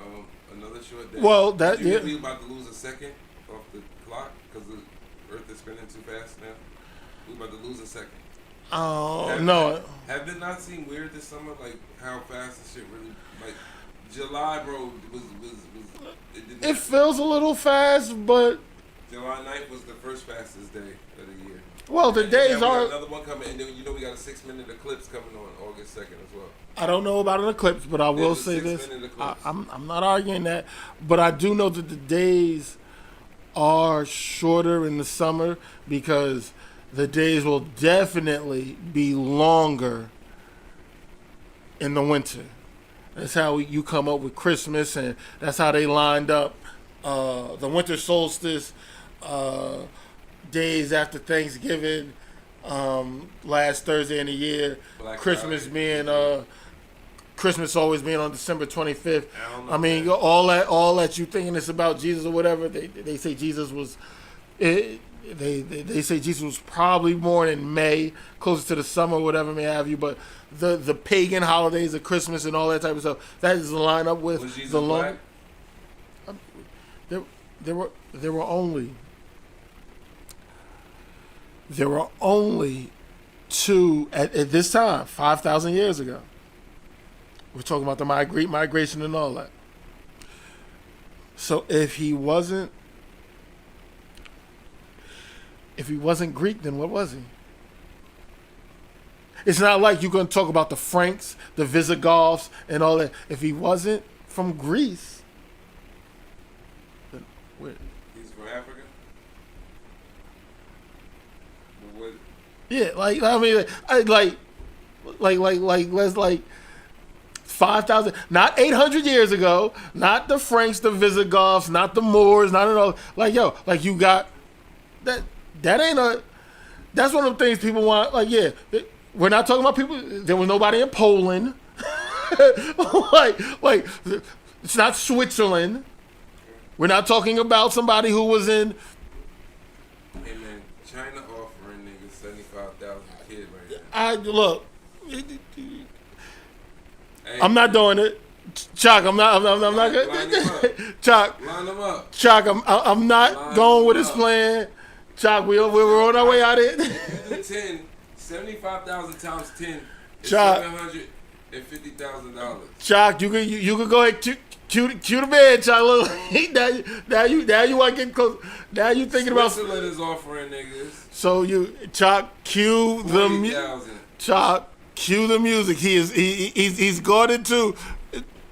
Another short day. Well, we about to lose a second off the clock because the Earth is spinning too fast now. We about to lose a second. Oh no! Have it not seemed weird this summer? Like how fast this shit really like. July, bro, was it feels a little fast, but July 9th was the first fastest day of the year. Well, the days are another one coming, and then we got a 6-minute eclipse coming on August 2nd as well. I don't know about an eclipse, but I will say this: I'm not arguing that, but I do know that the days are shorter in the summer because the days will definitely be longer in the winter. That's how you come up with Christmas, and that's how they lined up the winter solstice, days after Thanksgiving, last Thursday in the year. Black Christmas Friday. being Christmas always being on December 25th. I mean, all that you thinking it's about Jesus or whatever. They say Jesus was. They say Jesus was probably born in May, closer to the summer, whatever may have you. But the pagan holidays of Christmas and all that type of stuff, that is line up with was Jesus the long. black? There were only 2 at this time, 5,000 years ago. We're talking about the migration and all that. So if he wasn't Greek, then what was he? It's not like you're going to talk about the Franks, the Visigoths, and all that. If he wasn't from Greece, then where? He's from Africa? What? Yeah, let's 5,000, not 800 years ago, not the Franks, the Visigoths, not the Moors, not at all. You got that ain't a. That's one of the things people want. Like, yeah, we're not talking about people. There was nobody in Poland. like, it's not Switzerland. We're not talking about somebody who was in. Hey man, China offering niggas 75,000 a kid right now. Look. I'm not doing it. Chuck, I'm not good. Chuck, line them up. Chuck, I'm not Line going with them his up. plan. Chuck, we're on our way out of it. If you do 10, 75,000 times 10 is Chuck. $750,000. Chuck, you could go ahead cue the bed, Chuck. Look, now you want to get close. Now you thinking about. Switzerland is offering niggas. So Chuck, cue the 40,000. Chuck, cue the music. He's got it too.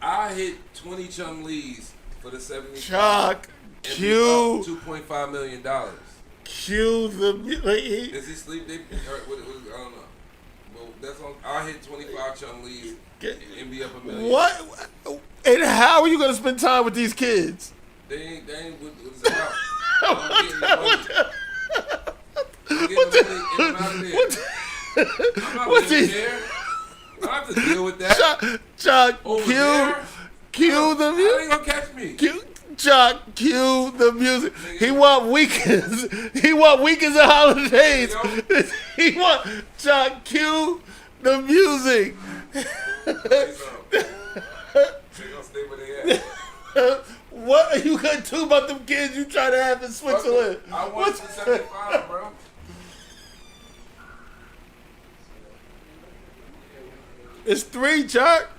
I hit 20 Chum Lees for the 70. Chuck, cue $2.5 million. Cue the music. Does he sleep? I don't know. Well, that's on. I hit 25 Chum Lees and be up $1 million. What? And how are you gonna spend time with these kids? They ain't what it's about. I'm getting the money. I'm not living there. I don't have to deal with that. Chuck, Over cue the How music. they gonna catch me? Chuck, cue the music. He want weekends. He want weekends and holidays. He want Chuck, cue the music. They gonna stay where they at. What are you gonna do about them kids you try to have in Switzerland? I want the 75, bro. It's 3, Chuck.